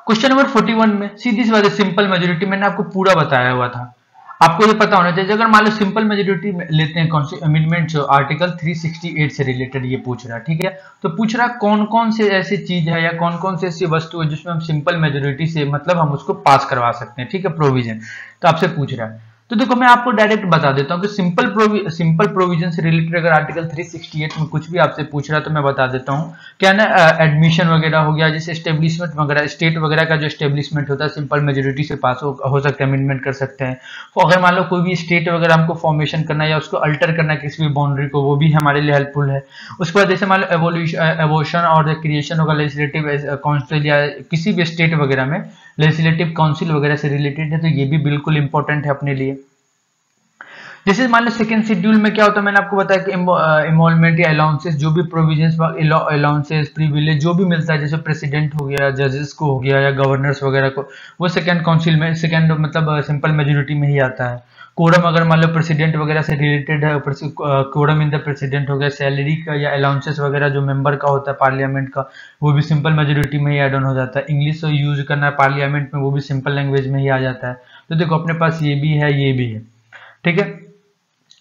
क्वेश्चन नंबर 41 में सीधी सी बात है सिंपल मेजोरिटी मैंने आपको पूरा बताया हुआ था, आपको ये पता होना चाहिए। अगर मान लो सिंपल मेजोरिटी लेते हैं कौन सी अमेंडमेंट जो आर्टिकल 368 से रिलेटेड ये पूछ रहा है, ठीक है, तो पूछ रहा कौन कौन से ऐसी चीज है या कौन कौन से ऐसी वस्तु है जिसमें हम सिंपल मेजोरिटी से मतलब हम उसको पास करवा सकते हैं, ठीक है, प्रोविजन, तो आपसे पूछ रहा है। तो देखो मैं आपको डायरेक्ट बता देता हूँ कि सिंपल प्रोविजन से रिलेटेड अगर आर्टिकल 368 में कुछ भी आपसे पूछ रहा है तो मैं बता देता हूँ क्या ना, एडमिशन वगैरह हो गया, जैसे एस्टेब्लिशमेंट वगैरह, स्टेट वगैरह का जो एस्टेब्लिशमेंट होता है सिंपल मेजोरिटी से पास हो सकता है, अमेंडमेंट कर सकते हैं। तो अगर मान लो कोई भी स्टेट वगैरह हमको फॉर्मेशन करना है या उसको अल्टर करना है किसी भी बाउंड्री को, वो भी हमारे लिए हेल्पफुल है। उसके बाद जैसे मान लो एवोल्यूशन और क्रिएशन होगा लेजिस्लेटिव काउंसिल या किसी भी स्टेट वगैरह में लेजिस्लेटिव काउंसिल वगैरह से रिलेटेड है, तो ये भी बिल्कुल इंपॉर्टेंट है अपने लिए। जैसे मान लो सेकंड शेड्यूल में क्या होता है, मैंने आपको बताया कि इन्वॉल्वमेंट या अलाउंसेस, जो भी प्रोविजंस अलाउंसेस प्रिविलेज जो भी मिलता है, जैसे प्रेसिडेंट हो गया, जजेस को हो गया या गवर्नर्स वगैरह को, वो सेकंड काउंसिल में, सेकंड मतलब सिंपल मेजोरिटी में ही आता है। कोडम अगर मान लो प्रेसिडेंट वगैरह से रिलेटेड है, कोडम इन द प्रेसिडेंट हो गया, सैलरी का या अलाउंसेस वगैरह जो मेंबर का होता है पार्लियामेंट का, वो भी सिंपल मेजोरिटी में ही एड ऑन हो जाता है। इंग्लिश यूज करना है पार्लियामेंट में, वो भी सिंपल लैंग्वेज में ही आ जाता है। तो देखो अपने पास ये भी है, ये भी है, ठीक है।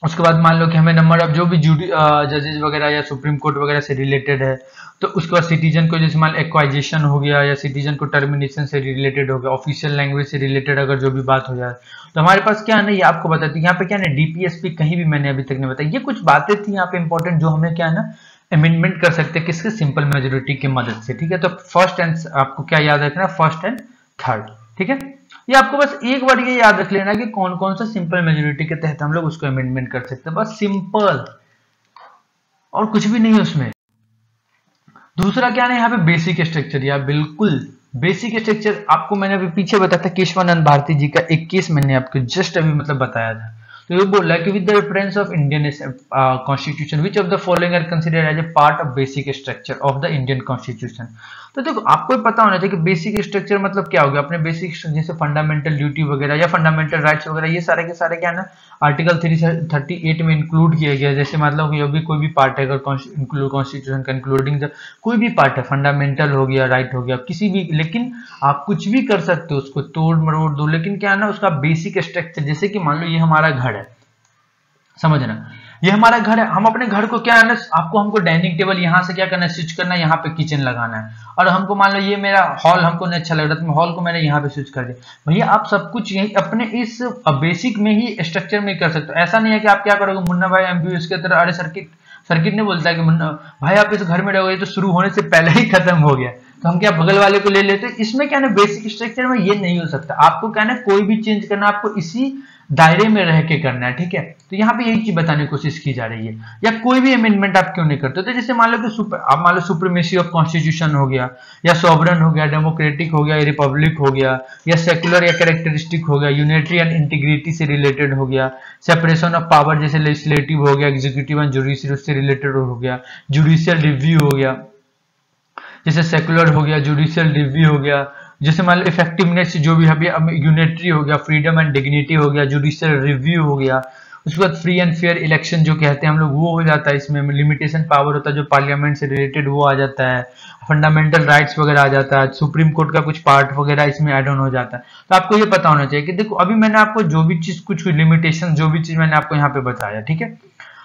उसके बाद मान लो कि हमें नंबर ऑफ जो भी जजेस वगैरह या सुप्रीम कोर्ट वगैरह से रिलेटेड है, तो उसके बाद सिटीजन को जैसे मान एक्वाइजेशन हो गया या सिटीजन को टर्मिनेशन से रिलेटेड हो गया, ऑफिशियल लैंग्वेज से रिलेटेड अगर जो भी बात हो जाए, तो हमारे पास क्या है ना, ये आपको बताती है यहाँ पे क्या है ना, डीपीएसपी कहीं भी मैंने अभी तक नहीं बताया। ये कुछ बातें थी यहाँ पे इंपॉर्टेंट जो हमें क्या है ना अमेंडमेंट कर सकते हैं किसके, सिंपल मेजोरिटी की मदद से, ठीक है। तो फर्स्ट एंड आपको क्या याद रखना, फर्स्ट एंड थर्ड, ठीक है। ये आपको बस एक बार ये याद रख लेना कि कौन कौन सा सिंपल मेजोरिटी के तहत हम लोग उसको अमेंडमेंट कर सकते हैं, बस सिंपल, और कुछ भी नहीं है उसमें। दूसरा क्या है यहाँ पे बेसिक स्ट्रक्चर, या बिल्कुल बेसिक स्ट्रक्चर आपको मैंने अभी पीछे बताया था, केशवानंद भारती जी का एक केस मैंने आपको जस्ट अभी मतलब बताया था। तो ये बोल रहा है कि with the reference of Indian constitution which of the following are considered as a part of basic structure of the Indian constitution. तो देखो आपको पता होना चाहिए कि बेसिक स्ट्रक्चर मतलब क्या हो गया, अपने बेसिक जैसे फंडामेंटल ड्यूटी वगैरह या फंडामेंटल राइट्स वगैरह, ये सारे के सारे क्या है ना आर्टिकल 338 में इंक्लूड किया गया। जैसे मतलब ये भी कोई भी पार्ट है, अगर कॉन्स्टिट्यूशन का इंक्लूडिंग कोई भी पार्ट है, फंडामेंटल हो गया, राइट हो गया, किसी भी, लेकिन आप कुछ भी कर सकते हो उसको तोड़ मरोड़ दो, लेकिन क्या है ना उसका बेसिक स्ट्रक्चर, जैसे कि मान लो ये हमारा घर है, समझना ये हमारा घर है, हम अपने घर को क्या है ना, हमको डाइनिंग टेबल यहाँ से क्या करना है, स्विच करना है, यहाँ पे किचन लगाना है, और हमको मान लो ये मेरा हॉल हमको नहीं अच्छा लग रहा, तो हॉल को मैंने यहाँ पे स्विच कर दिया। भैया आप सब कुछ यही अपने इस बेसिक में ही स्ट्रक्चर में कर सकते हो। ऐसा नहीं है कि आप क्या करोगे, मुन्ना भाई एमबीएस के तरह, अरे सर्किट ने बोलता है कि मुन्ना भाई आप इस घर में रहोगे तो शुरू होने से पहले ही खत्म हो गया, तो हम क्या बगल वाले को ले लेते। इसमें क्या ना बेसिक स्ट्रक्चर में ये नहीं हो सकता, आपको क्या ना कोई भी चेंज करना आपको इसी दायरे में रह के करना है, ठीक है। तो यहाँ पे यही चीज बताने की कोशिश की जा रही है, या कोई भी अमेंडमेंट आप क्यों नहीं करते। तो जैसे मान लो कि आप मान लो सुप्रीमेसी ऑफ कॉन्स्टिट्यूशन हो गया, या सॉवरन हो गया, डेमोक्रेटिक हो गया, रिपब्लिक हो गया, या सेकुलर या कैरेक्टरिस्टिक हो गया, यूनिटरी एंड इंटीग्रिटी से रिलेटेड हो गया, सेपरेशन ऑफ पावर जैसे लेजिस्लेटिव हो गया, एग्जीक्यूटिव एंड जुडिशियल से रिलेटेड हो गया, जुडिशियल रिव्यू हो गया, जैसे सेकुलर हो गया, जुडिशियल रिव्यू हो गया, जैसे मान लो इफेक्टिवनेस जो भी है, यूनिटरी हो गया, फ्रीडम एंड डिग्निटी हो गया, जुडिशियल रिव्यू हो गया। उसके बाद फ्री एंड फेयर इलेक्शन जो कहते हैं हम लोग, वो हो जाता है। इसमें लिमिटेशन पावर होता है जो पार्लियामेंट से रिलेटेड, वो आ जाता है। फंडामेंटल राइट्स वगैरह आ जाता है, सुप्रीम कोर्ट का कुछ पार्ट वगैरह इसमें एड ऑन हो जाता है। तो आपको ये पता होना चाहिए कि देखो अभी मैंने आपको जो भी चीज, कुछ लिमिटेशन जो भी चीज मैंने आपको यहाँ पे बताया, ठीक है।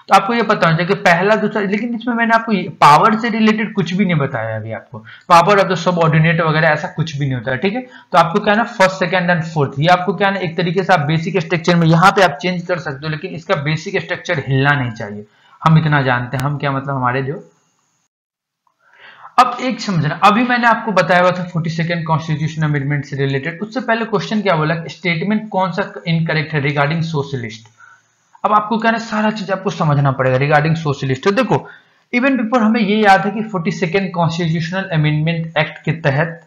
तो आपको ये पता होना चाहिए कि पहला दूसरा, लेकिन इसमें मैंने आपको पावर से रिलेटेड कुछ भी नहीं बताया अभी आपको, पावर ऑफ द सबऑर्डिनेट वगैरह ऐसा कुछ भी नहीं होता है, ठीक है। तो आपको क्या है ना फर्स्ट सेकंड एंड फोर्थ, ये आपको क्या है ना एक तरीके से आप बेसिक स्ट्रक्चर में यहाँ पे आप चेंज कर सकते हो, लेकिन इसका बेसिक स्ट्रक्चर हिलना नहीं चाहिए। हम इतना जानते हैं, हम क्या मतलब हमारे जो, अब एक समझना, अभी मैंने आपको बताया हुआ था 42nd कॉन्स्टिट्यूशन अमेंडमेंट से रिलेटेड। उससे पहले क्वेश्चन क्या बोला, स्टेटमेंट कौन सा इनकरेक्ट है रिगार्डिंग सोशलिस्ट। अब आपको क्या है सारा चीज आपको समझना पड़ेगा रिगार्डिंग सोशलिस्ट। तो देखो इवन बिफोर हमें ये याद है कि 42nd कॉन्स्टिट्यूशनल अमेंडमेंट एक्ट के तहत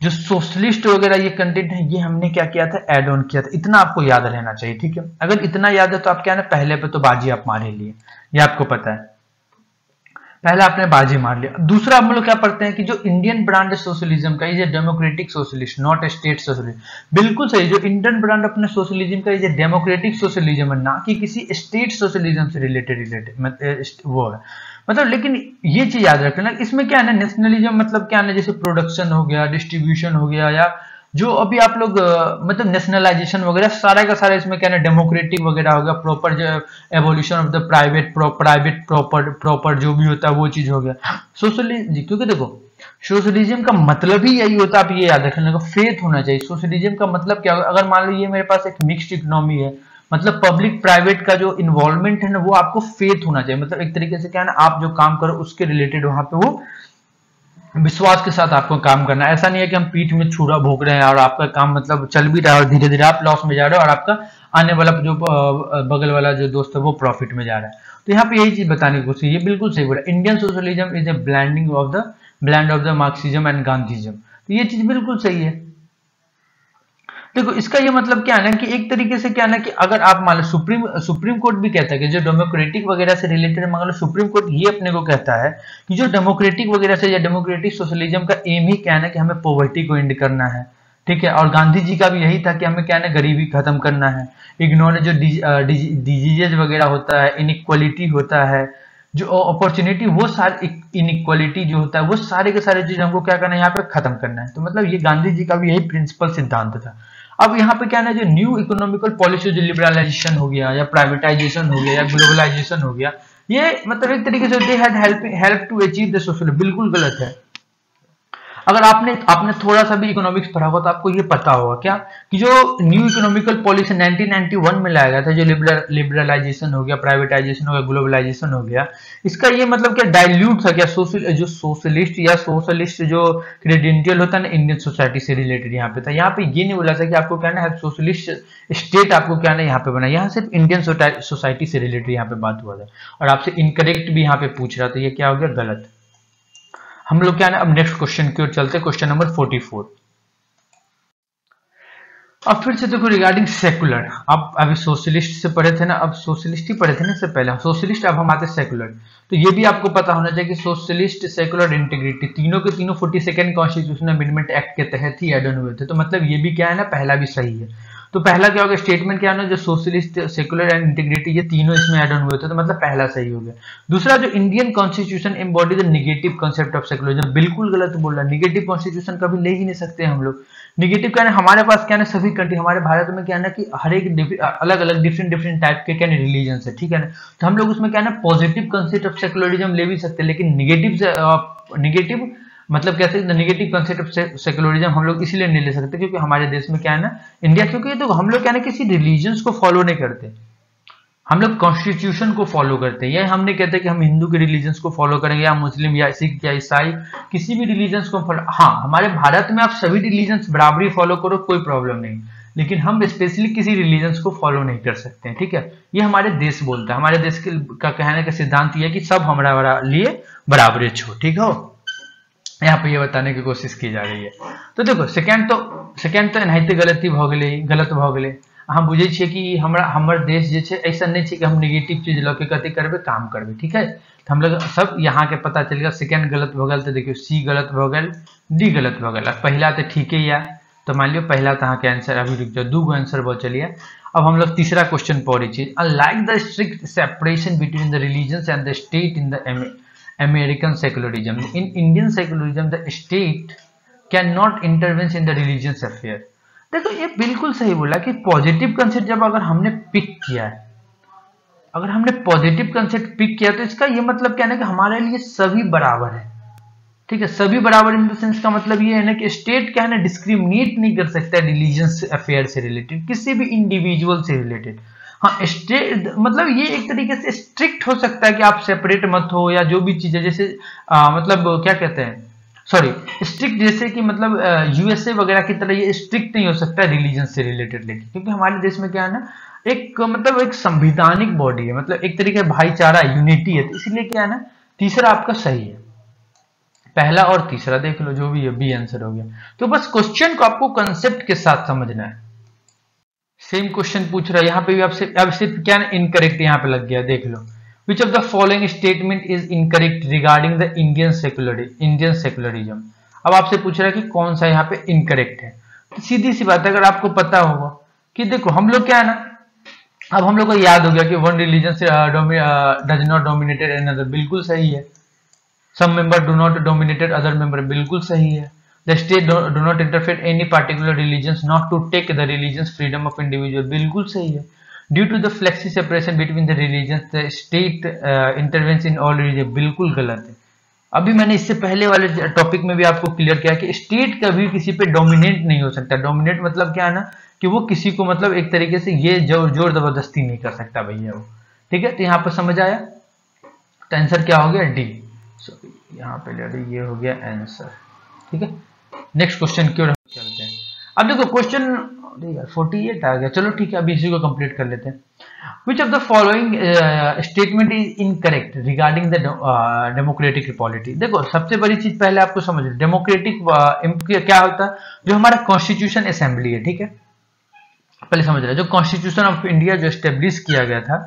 जो सोशलिस्ट वगैरह ये कंटेंट है, ये हमने क्या किया था, ऐड ऑन किया था। इतना आपको याद रहना चाहिए, ठीक है। अगर इतना याद है तो आप क्या है ना पहले पे तो बाजी आप मार ही लिए, ये आपको पता है, पहला आपने बाजी मार लिया। दूसरा हम लोग क्या पढ़ते हैं कि जो इंडियन ब्रांड सोशलिज्म का, ये democratic socialist not state socialism, बिल्कुल सही। जो इंडियन ब्रांड अपने सोशलिज्म का, ये डेमोक्रेटिक सोशलिज्म है, ना कि किसी स्टेट सोशलिज्म से रिलेटेड वो है मतलब। लेकिन ये चीज याद रखना, इसमें क्या है ना नेशनलिज्म मतलब क्या है ना, जैसे प्रोडक्शन हो गया, डिस्ट्रीब्यूशन हो गया, या जो अभी आप लोग मतलब नेशनलाइजेशन वगैरह सारा का सारा इसमें क्या है डेमोक्रेटिक वगैरह हो गया, प्रॉपर जो evolution of the private proper जो भी होता है वो चीज हो गया सोशलिज्म। क्योंकि देखो सोशलिज्म का मतलब ही यही होता है, आप ये याद रखने का फेथ होना चाहिए। सोशलिज्म का मतलब क्या होगा, अगर मान लो ये मेरे पास एक मिक्स्ड इकोनॉमी है, मतलब पब्लिक प्राइवेट का जो इन्वॉल्वमेंट है ना, वो आपको फेथ होना चाहिए। मतलब एक तरीके से क्या है ना, आप जो काम करो उसके रिलेटेड वहां पे वो विश्वास के साथ आपको काम करना है। ऐसा नहीं है कि हम पीठ में छुरा भोग रहे हैं और आपका काम मतलब चल भी रहा है और धीरे धीरे आप लॉस में जा रहे हो और आपका आने वाला जो बगल वाला जो दोस्त है वो प्रॉफिट में जा रहा है। तो यहाँ पे यही चीज बताने की कोशिश, ये बिल्कुल सही बोला, Indian socialism is a blend of the Marxism and Gandhism. तो ये चीज बिल्कुल सही है। देखो इसका ये मतलब क्या है ना कि एक तरीके से क्या है ना कि अगर आप मान लो सुप्रीम कोर्ट भी कहता है कि जो डेमोक्रेटिक वगैरह से रिलेटेड, मान लो सुप्रीम कोर्ट ये अपने को कहता है कि जो डेमोक्रेटिक वगैरह से या डेमोक्रेटिक सोशलिज्म का एम ही क्या है ना कि हमें पॉवर्टी को एंड करना है, ठीक है। और गांधी जी का भी यही था कि हमें क्या है ना गरीबी खत्म करना है, इग्नोर जो डिजीजेज वगैरह होता है, इनइक्वालिटी होता है, जो अपॉर्चुनिटी, वो सारे इनइक्वालिटी जो होता है वो सारे के सारे चीज हमको क्या करना है यहाँ पे खत्म करना है। तो मतलब ये गांधी जी का भी यही प्रिंसिपल सिद्धांत था। अब यहाँ पे क्या है ना, जो न्यू इकोनॉमिकल पॉलिसी, जो लिबरलाइजेशन हो गया या प्राइवेटाइजेशन हो गया या ग्लोबलाइजेशन हो गया, ये मतलब एक तरीके से they had help to achieve the social, बिल्कुल गलत है। अगर आपने थोड़ा सा भी इकोनॉमिक्स पढ़ा होगा तो आपको ये पता होगा क्या कि जो न्यू इकोनॉमिकल पॉलिसी 1991 में लाया गया था, जो लिबरलाइजेशन हो गया, प्राइवेटाइजेशन हो गया, ग्लोबलाइजेशन हो गया, इसका ये मतलब क्या डाइल्यूट था क्या जो सोशलिस्ट जो क्रेडेंशियल होता है ना इंडियन सोसाइटी से रिलेटेड यहाँ पे था। यहाँ पे ये नहीं बोला था कि आपको क्या ना सोशलिस्ट स्टेट आपको क्या ना यहाँ पे बना, यहाँ सिर्फ इंडियन सोसाइटी से रिलेटेड यहाँ पे बात हुआ था और आपसे इनकरेक्ट भी यहाँ पे पूछ रहा था, ये क्या हो गया, गलत। हम लोग क्या है अब नेक्स्ट क्वेश्चन की ओर चलते हैं, क्वेश्चन नंबर 44। अब फिर से देखो रिगार्डिंग सेकुलर, अब अभी सोशलिस्ट से पढ़े थे ना, अब सोशलिस्ट ही पढ़े थे ना इससे पहले सोशलिस्ट, अब हम आते हैं सेकुलर। तो ये भी आपको पता होना चाहिए कि सोशलिस्ट, सेकुलर, इंटीग्रिटी तीनों के तीनों 42nd कॉन्स्टिट्यूशनल अमेंडमेंट एक्ट के तहत ही एड ऑन हुए थे। तो मतलब ये भी क्या है ना, पहला भी सही है। तो पहला क्या होगा, स्टेटमेंट क्या है ना, जो सोशलिस्ट, सेकुलर एंड इंटीग्रिटी ये तीनों इसमें एड ऑन हुए थे, तो मतलब पहला सही हो गया। दूसरा, जो Indian constitution embody the negative concept of secularism, बिल्कुल गलत बोल रहा है। नेगेटिव कॉन्स्टिट्यूशन कभी ले ही नहीं सकते हम लोग। नेगेटिव क्या है, हमारे पास क्या है, सभी कंट्री, हमारे भारत में क्या है ना कि हर एक अलग अलग डिफरेंट टाइप के क्या रिलीजन है, ठीक है ना। तो हम लोग उसमें क्या है ना पॉजिटिव कंसेप्ट ऑफ सेकुलरिज्म ले भी सकते हैं, लेकिन नेगेटिव मतलब कैसे नेगेटिव कंसेप्ट ऑफ सेकुलरिज्म हम लोग इसलिए नहीं ले सकते क्योंकि हमारे देश में क्या है ना, इंडिया, क्योंकि तो हम लोग क्या है ना किसी रिलीजन को फॉलो नहीं करते, हम लोग कॉन्स्टिट्यूशन को फॉलो करते हैं। ये हम नहीं कहते कि हम हिंदू के रिलीजन को फॉलो करेंगे या मुस्लिम या सिख या ईसाई, किसी भी रिलीजन को फॉलो। हाँ, हमारे भारत में आप सभी रिलीजन बराबरी फॉलो करो, कोई प्रॉब्लम नहीं, लेकिन हम स्पेशली किसी रिलीजन को फॉलो नहीं कर सकते हैं, ठीक है। ये हमारे देश बोलता है, हमारे देश का कहने का सिद्धांत ये है कि सब हमारा लिए बराबरी छो, ठीक हो। यहाँ पे ये बताने की कोशिश की जा रही है। तो देखो सेकेंड तो एनाहिते गलती भ गेलै, गलत भ गेलै। हम बुझे छियै कि हमर देश जे छै ऐसा नहीं छै कि हम नेगेटिव चीज लऽ के कथी करबै, काम करबै, ठीक है। तो हम लोग सब यहाँ के पता चल गया, सेकेंड गलत भ गेल, तो देखियो सी गलत भ गेल, डी गलत भ गेल, पहला तो ठीक ही है। तो मान लियो पहला तो अहाँके आंसर, अभी रुक जाओ, 2 आंसर बचल है। अब हम लोग तीसरा क्वेश्चन पढ़े छी। Unlike the strict separation between the religions and the state in the American secularism, in Indian secularism the state cannot intervene in the religious affair। देखो ये बिल्कुल सही बोला कि पॉजिटिव कंसेप्ट जब अगर हमने पिक किया है, अगर हमने पॉजिटिव कंसेप्ट पिक किया तो इसका ये मतलब क्या है ना कि हमारे लिए सभी बराबर है, ठीक है। सभी बराबर इन द सेंस का मतलब ये है ना कि स्टेट क्या है ना डिस्क्रिमिनेट नहीं कर सकता रिलीजियस अफेयर से रिलेटेड, किसी भी इंडिविजुअल से रिलेटेड। हाँ, स्टेट मतलब ये एक तरीके से स्ट्रिक्ट हो सकता है कि आप सेपरेट मत हो या जो भी चीज है, जैसे मतलब क्या कहते हैं, सॉरी स्ट्रिक्ट, जैसे कि मतलब यूएसए वगैरह की तरह ये स्ट्रिक्ट नहीं हो सकता रिलीजन से रिलेटेड, लेकिन क्योंकि हमारे देश में क्या है ना एक मतलब एक संवैधानिक बॉडी है, मतलब एक तरीके भाईचारा यूनिटी है, तो इसलिए क्या है ना तीसरा आपका सही है। पहला और तीसरा देख लो, जो भी है बी आंसर हो गया। तो बस क्वेश्चन को आपको कंसेप्ट के साथ समझना है। सेम क्वेश्चन पूछ रहा है यहाँ पे भी आपसे, अब सिर्फ क्या ना इनकरेक्ट यहाँ पे लग गया, देख लो। Which of the following statement is incorrect regarding the Indian secularism. अब आपसे पूछ रहा है कि कौन सा यहाँ पे इनकरेक्ट है। तो सीधी सी बात है, अगर आपको पता होगा कि देखो हम लोग क्या है ना, अब हम लोग को याद हो गया कि one religion does not dominated another, बिल्कुल सही है। Some member do not dominated other member, बिल्कुल सही है। The state do not interfere any particular religions not to take the religion's freedom of individual, बिल्कुल सही है। Due to the flexi separation between the religions, the state intervenes in all religion, बिल्कुल गलत है। अभी मैंने इससे पहले वाले टॉपिक में भी आपको क्लियर किया कि स्टेट कभी किसी पे डोमिनेट नहीं हो सकता। डोमिनेट मतलब क्या है ना कि वो किसी को मतलब एक तरीके से ये जोर जबरदस्ती नहीं कर सकता भैया वो। ठीक है, तो यहाँ पर समझ आया। तो आंसर क्या हो गया? डी। सॉरी यहाँ पे ये हो गया आंसर। ठीक है, नेक्स्ट क्वेश्चन की ओर चलते हैं। अब देखो क्वेश्चन 48 आ गया। चलो ठीक है, अभी इसी को कंप्लीट कर लेते हैं। Which of the following statement is incorrect regarding the democratic equality? देखो सबसे बड़ी चीज पहले आपको समझ लो, डेमोक्रेटिक क्या होता है? जो हमारा कॉन्स्टिट्यूशन असेंबली है, ठीक है, पहले समझ रहे, जो कॉन्स्टिट्यूशन ऑफ इंडिया जो स्टेब्लिश किया गया था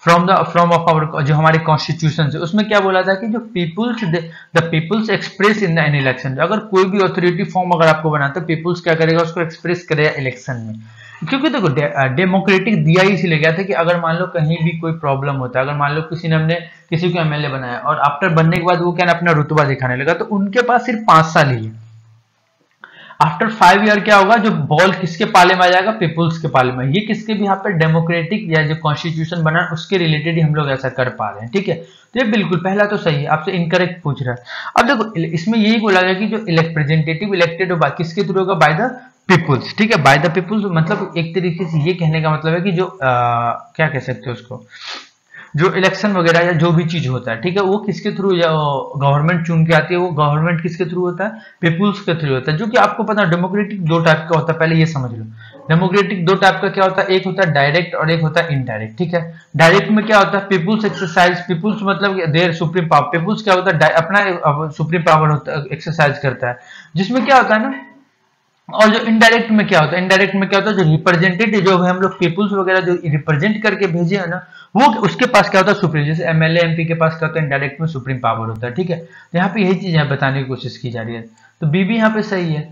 फ्रॉम ऑफ आवर, जो हमारे कॉन्स्टिट्यूशन से, उसमें क्या बोला था कि जो the peoples express in the an election. अगर कोई भी ऑथोरिटी फॉर्म अगर आपको बनाता है, पीपुल्स क्या करेगा? उसको एक्सप्रेस करेगा इलेक्शन में। क्योंकि देखो डेमोक्रेटिक दिया ही इसलिए गया था कि अगर मान लो कहीं भी कोई प्रॉब्लम होता है, अगर मान लो किसी ने हमने किसी को एमएलए बनाया और आफ्टर बनने के बाद वो क्या अपना रुतबा दिखाने लगा, तो उनके पास सिर्फ 5 साल ही है। आफ्टर 5 ईयर क्या होगा? जो बॉल किसके पाले में आ जाएगा? पीपुल्स के पाले में। ये किसके भी यहाँ पे डेमोक्रेटिक या जो कॉन्स्टिट्यूशन बना उसके रिलेटेड ही हम लोग ऐसा कर पा रहे हैं। ठीक है, तो ये बिल्कुल पहला तो सही है, आपसे इनकरेक्ट पूछ रहा है। अब देखो इसमें यही बोला गया कि जो रिप्रेजेंटेटिव इलेक्टेड होगा किसके थ्रू होगा? By the peoples. ठीक है, बाय द पीपुल्स मतलब एक तरीके से ये कहने का मतलब है कि जो क्या कह सकते हो उसको, जो इलेक्शन वगैरह या जो भी चीज होता है, ठीक है, वो किसके थ्रू गवर्नमेंट चुन के आती है, वो गवर्नमेंट किसके थ्रू होता है? पीपुल्स के थ्रू होता है। जो कि आपको पता है डेमोक्रेटिक 2 टाइप का होता है, पहले ये समझ लो। डेमोक्रेटिक 2 टाइप का क्या होता है? एक होता है डायरेक्ट और एक होता है इनडायरेक्ट। ठीक है, डायरेक्ट में क्या होता है? पीपुल्स एक्सरसाइज, पीपुल्स मतलब देयर सुप्रीम पावर। पीपुल्स क्या होता है? अपना सुप्रीम पावर होता है, एक्सरसाइज करता है, जिसमें क्या होता है ना। और जो इनडायरेक्ट में क्या होता है? इनडायरेक्ट में क्या होता है? जो रिप्रेजेंटेटिव जो हम लोग पीपुल्स वगैरह जो रिप्रेजेंट करके भेजे है ना, वो उसके पास क्या होता है? सुप्रीम। जैसे एमएलए एमपी के पास क्या होता है? इनडायरेक्ट में सुप्रीम पावर होता है। ठीक है, तो यहाँ पे यही चीज है बताने की कोशिश की जा रही है, तो बी भी यहाँ पे सही है।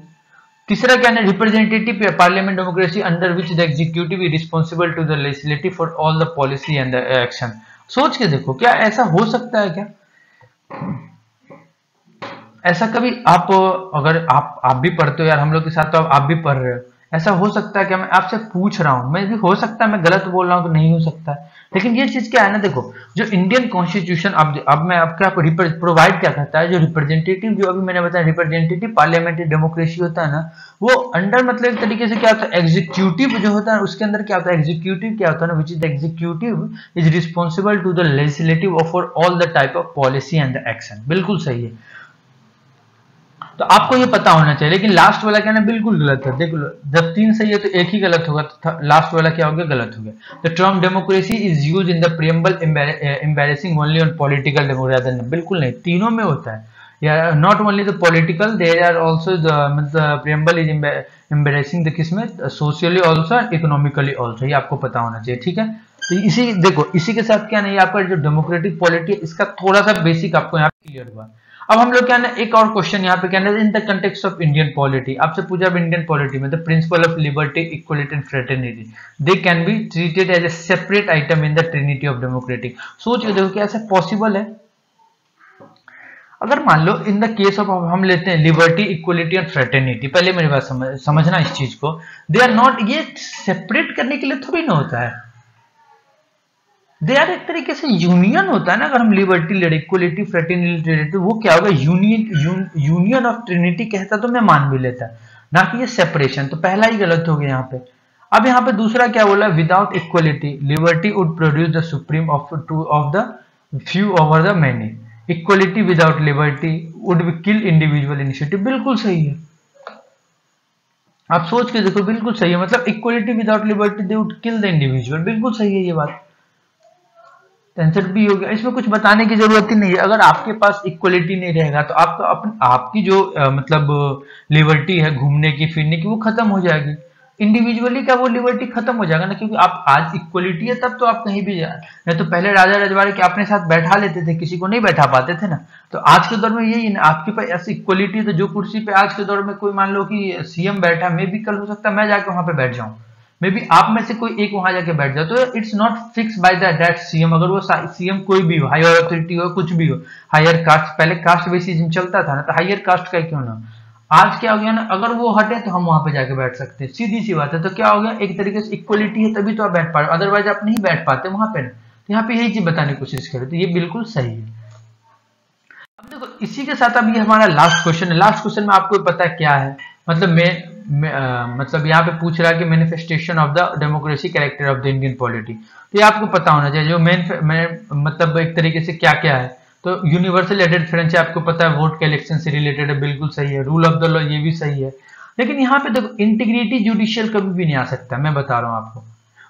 तीसरा क्या है? Representative parliament democracy under which the executive is responsible to the legislative for all the policy and the action. सोच के देखो, क्या ऐसा हो सकता है क्या? ऐसा कभी आप अगर आप भी पढ़ते हो यार, हम लोग के साथ तो आप भी पढ़ रहे हो, ऐसा हो सकता है क्या? मैं आपसे पूछ रहा हूं, मैं भी हो सकता है मैं गलत बोल रहा हूं, तो नहीं हो सकता है। लेकिन ये चीज क्या है ना, देखो जो इंडियन कॉन्स्टिट्यूशन अब मैं आपको प्रोवाइड क्या करता है, जो रिप्रेजेंटेटिव जो अभी मैंने बताया रिप्रेजेंटेटिव पार्लियामेंट्री डेमोक्रेसी होता है ना, वो अंडर मतलब एक तरीके से क्या होता है? एग्जीक्यूटिव जो होता है उसके अंदर क्या होता है? एग्जीक्यूटिव क्या होता है ना, which is the executive is responsible to the legislative for all the type of policy and the action. बिल्कुल सही है, तो आपको ये पता होना चाहिए। लेकिन लास्ट वाला क्या ना बिल्कुल गलत है। देख लो, जब 3 सही है तो एक ही गलत होगा, तो लास्ट वाला क्या हो गया? गलत हो गया। The term democracy is use in the preamble embracing only on political democracy. बिल्कुल नहीं, तीनों में होता है। या not only the political, there are also the preamble is embracing the किसमें? Socially also and economically also. ये आपको पता होना चाहिए। ठीक है, तो इसी देखो इसी के साथ क्या नहीं, आपका जो डेमोक्रेटिक पॉलिटी इसका थोड़ा सा बेसिक आपको यहाँ क्लियर हुआ। अब हम लोग क्या ना एक और क्वेश्चन यहाँ पे क्या in the context of Indian polity, आपसे पूछा इंडियन पॉलिटी में the principle of liberty equality and fraternity they can be treated as a separate item in the trinity of democratic. सोच के देखो क्या ऐसा पॉसिबल है? अगर मान लो इन द केस ऑफ हम लेते हैं लिबर्टी इक्वलिटी एंड फ्रेटर्निटी, पहले मेरी बात समझना इस चीज को, दे आर नॉट, ये सेपरेट करने के लिए थोड़ी ना होता है, दे आर एक तरीके से यूनियन होता है ना। अगर हम लिबर्टी ले इक्वलिटी फ्रेटर्निटी, वो क्या होगा? यूनियन ऑफ ट्रिनिटी कहता तो मैं मान भी लेता, ना कि ये सेपरेशन। तो पहला ही गलत हो गया यहाँ पे। अब यहाँ पे दूसरा क्या बोला? Without equality liberty would produce the supreme of the few over the many. Equality without liberty would be kill individual initiative. बिल्कुल सही है, आप सोच के देखो, बिल्कुल सही है। मतलब equality without liberty they would kill the individual, बिल्कुल सही है ये बात। आंसर भी हो गया, इसमें कुछ बताने की जरूरत ही नहीं है। अगर आपके पास इक्वलिटी नहीं रहेगा तो आपकी जो मतलब लिबर्टी है घूमने की फिरने की, वो खत्म हो जाएगी। इंडिविजुअली का वो लिबर्टी खत्म हो जाएगा ना, क्योंकि आप आज इक्वलिटी है तब तो आप कहीं भी जाए। नहीं तो पहले राजा रजवाड़े के अपने साथ बैठा लेते थे, किसी को नहीं बैठा पाते थे ना। तो आज के दौर में यही है ना, आपके पास ऐसी इक्वलिटी है तो जो कुर्सी पे आज के दौर में कोई मान लो कि सीएम बैठा, मैं भी कल हो सकता है मैं जाके वहां पे बैठ जाऊं, मे बी आप में से कोई एक वहां जाके बैठ जाए। तो it's not fix by that CM. अगर वो सीएम कोई भी हो, हायर अथॉरिटी हो, कुछ भी हो, हायर कास्ट, पहले कास्ट बेसिस चलता था ना, तो हायर कास्ट का क्यों ना, आज क्या हो गया ना, अगर वो हटे तो हम वहां पे जाके बैठ सकते हैं, सीधी सी बात है। तो क्या हो गया, एक तरीके से इक्वलिटी है तभी तो आप बैठ पा रहे, अदरवाइज आप नहीं बैठ पाते वहां पे। तो यहाँ पे यही चीज बताने की कोशिश करें, तो ये बिल्कुल सही है। अब देखो इसी के साथ अब ये हमारा लास्ट क्वेश्चन है। लास्ट क्वेश्चन में आपको पता है क्या है, मतलब मतलब यहाँ पे पूछ रहा है कि manifestation of the democracy character of the Indian polity. तो ये आपको पता होना चाहिए जो मतलब एक तरीके से क्या क्या है। तो यूनिवर्सल एडेड फ्रेंच आपको पता है, वोट के इलेक्शन से रिलेटेड है, बिल्कुल सही है। रूल ऑफ द लॉ ये भी सही है, लेकिन यहाँ पे देखो इंटीग्रिटी जुडिशियल कभी भी नहीं आ सकता, मैं बता रहा हूँ आपको।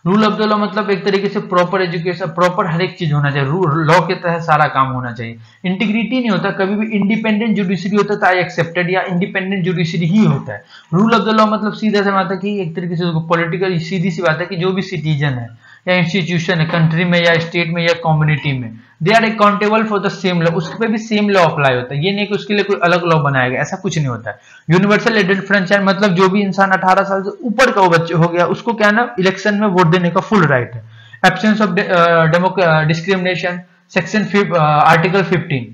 रूल ऑफ द लॉ मतलब एक तरीके से प्रॉपर एजुकेशन, प्रॉपर हर एक चीज होना चाहिए, लॉ के तहत सारा काम होना चाहिए। इंटीग्रिटी नहीं होता कभी भी। इंडिपेंडेंट जुडिशरी होता तो आई एक्सेप्टेड, या इंडिपेंडेंट जुडिशरी ही होता है। रूल ऑफ द लॉ मतलब सीधा सा बात है कि एक तरीके से पॉलिटिकल सीधी सी बात है कि जो भी सिटीजन है या इंस्टीट्यूशन है कंट्री में या स्टेट में या कम्युनिटी में, they are accountable for the same law, उस पर भी सेम लॉ अप्लाई होता है। ये नहीं कि उसके लिए कोई अलग लॉ बनाया गया, ऐसा कुछ नहीं होता है। यूनिवर्सल एडेड फ्रेंचाइज मतलब जो भी इंसान 18 साल से ऊपर का वो बच्चे हो गया उसको क्या ना इलेक्शन में वोट देने का फुल राइट है। Absence of discrimination, section article 15,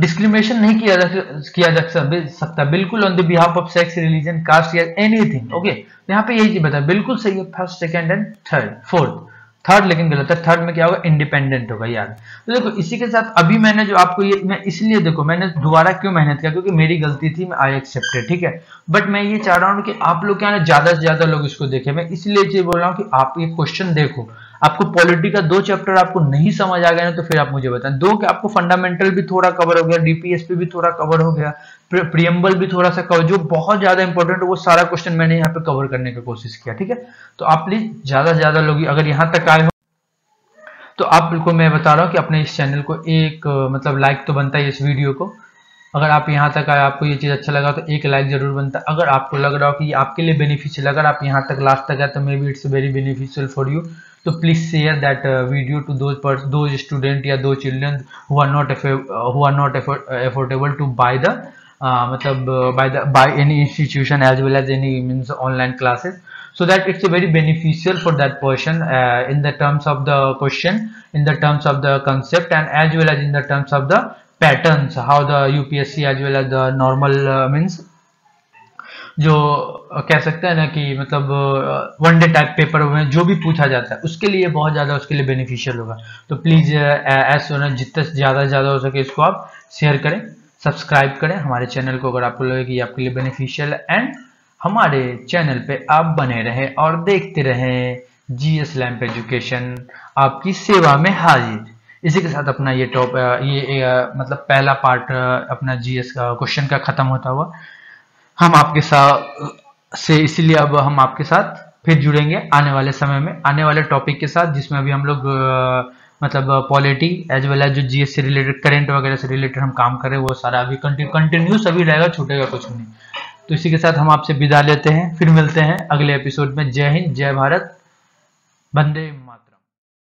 discrimination नहीं किया जा सकता बिल्कुल on the behalf of sex, religion, caste या एनीथिंग। ओके, यहाँ पे यही चीज बता, बिल्कुल सही है। First, second and third, fourth, third लेकिन गलत है। थर्ड में क्या होगा, इंडिपेंडेंट होगा यार। तो देखो इसी के साथ अभी मैंने जो आपको ये, मैं इसलिए देखो मैंने दोबारा क्यों मेहनत किया, क्योंकि मेरी गलती थी, मैं आई एक्सेप्टेड, ठीक है। बट मैं ये चाह रहा हूँ कि आप लोग क्या ना ज्यादा से ज्यादा लोग इसको देखें। मैं इसलिए ये बोल रहा हूँ कि आप ये क्वेश्चन देखो। आपको पॉलिटी का 2 चैप्टर आपको नहीं समझ आ गया ना तो फिर आप मुझे बताएं। 2 के आपको फंडामेंटल भी थोड़ा कवर हो गया, डीपीएसपी भी थोड़ा कवर हो गया, प्रियम्बल भी थोड़ा सा कवर, जो बहुत ज्यादा इंपॉर्टेंट है वो सारा क्वेश्चन मैंने यहाँ पे कवर करने की कोशिश किया, ठीक है। तो आप प्लीज ज्यादा से ज्यादा लोग अगर यहाँ तक आए हो तो आपको मैं बता रहा हूँ कि अपने इस चैनल को एक मतलब लाइक तो बनता है इस वीडियो को। अगर आप यहाँ तक आए, आपको ये चीज अच्छा लगा तो एक लाइक जरूर बनता है। अगर आपको लग रहा हो कि ये आपके लिए बेनिफिशियल, अगर आप यहाँ तक लास्ट तक आए तो maybe it's very beneficial for you, तो please share that video to those student या those children who are not affordable to buy the by any institution as well as any means online classes, so that it's a very beneficial for that person in the terms of the question, in the terms of the concept, and as well as in the terms of the patterns, how the UPSC as well as the normal means जो कह सकते हैं ना कि मतलब वन डे टाइप पेपर में जो भी पूछा जाता है उसके लिए बहुत ज्यादा उसके लिए बेनिफिशियल होगा। तो प्लीज ऐसा जितना ज्यादा से ज्यादा हो सके इसको आप शेयर करें, सब्सक्राइब करें हमारे चैनल को अगर आपको लगे कि आपके लिए बेनिफिशियल है, एंड हमारे चैनल पे आप बने रहें और देखते रहें जीएस लैंप एजुकेशन, आपकी सेवा में हाजिर। इसी के साथ अपना ये मतलब पहला पार्ट अपना जीएस का क्वेश्चन का खत्म होता हुआ हम आपके साथ से, इसीलिए अब हम आपके साथ फिर जुड़ेंगे आने वाले समय में आने वाले टॉपिक के साथ, जिसमें अभी हम लोग मतलब पॉलिटी एज वेल एज जो जीएस से रिलेटेड करंट वगैरह से रिलेटेड हम काम कर रहे हैं वो सारा अभी कंटिन्यूस अभी रहेगा, छूटेगा कुछ नहीं। तो इसी के साथ हम आपसे विदा लेते हैं, फिर मिलते हैं अगले एपिसोड में। जय हिंद, जय भारत, वंदे मातरम।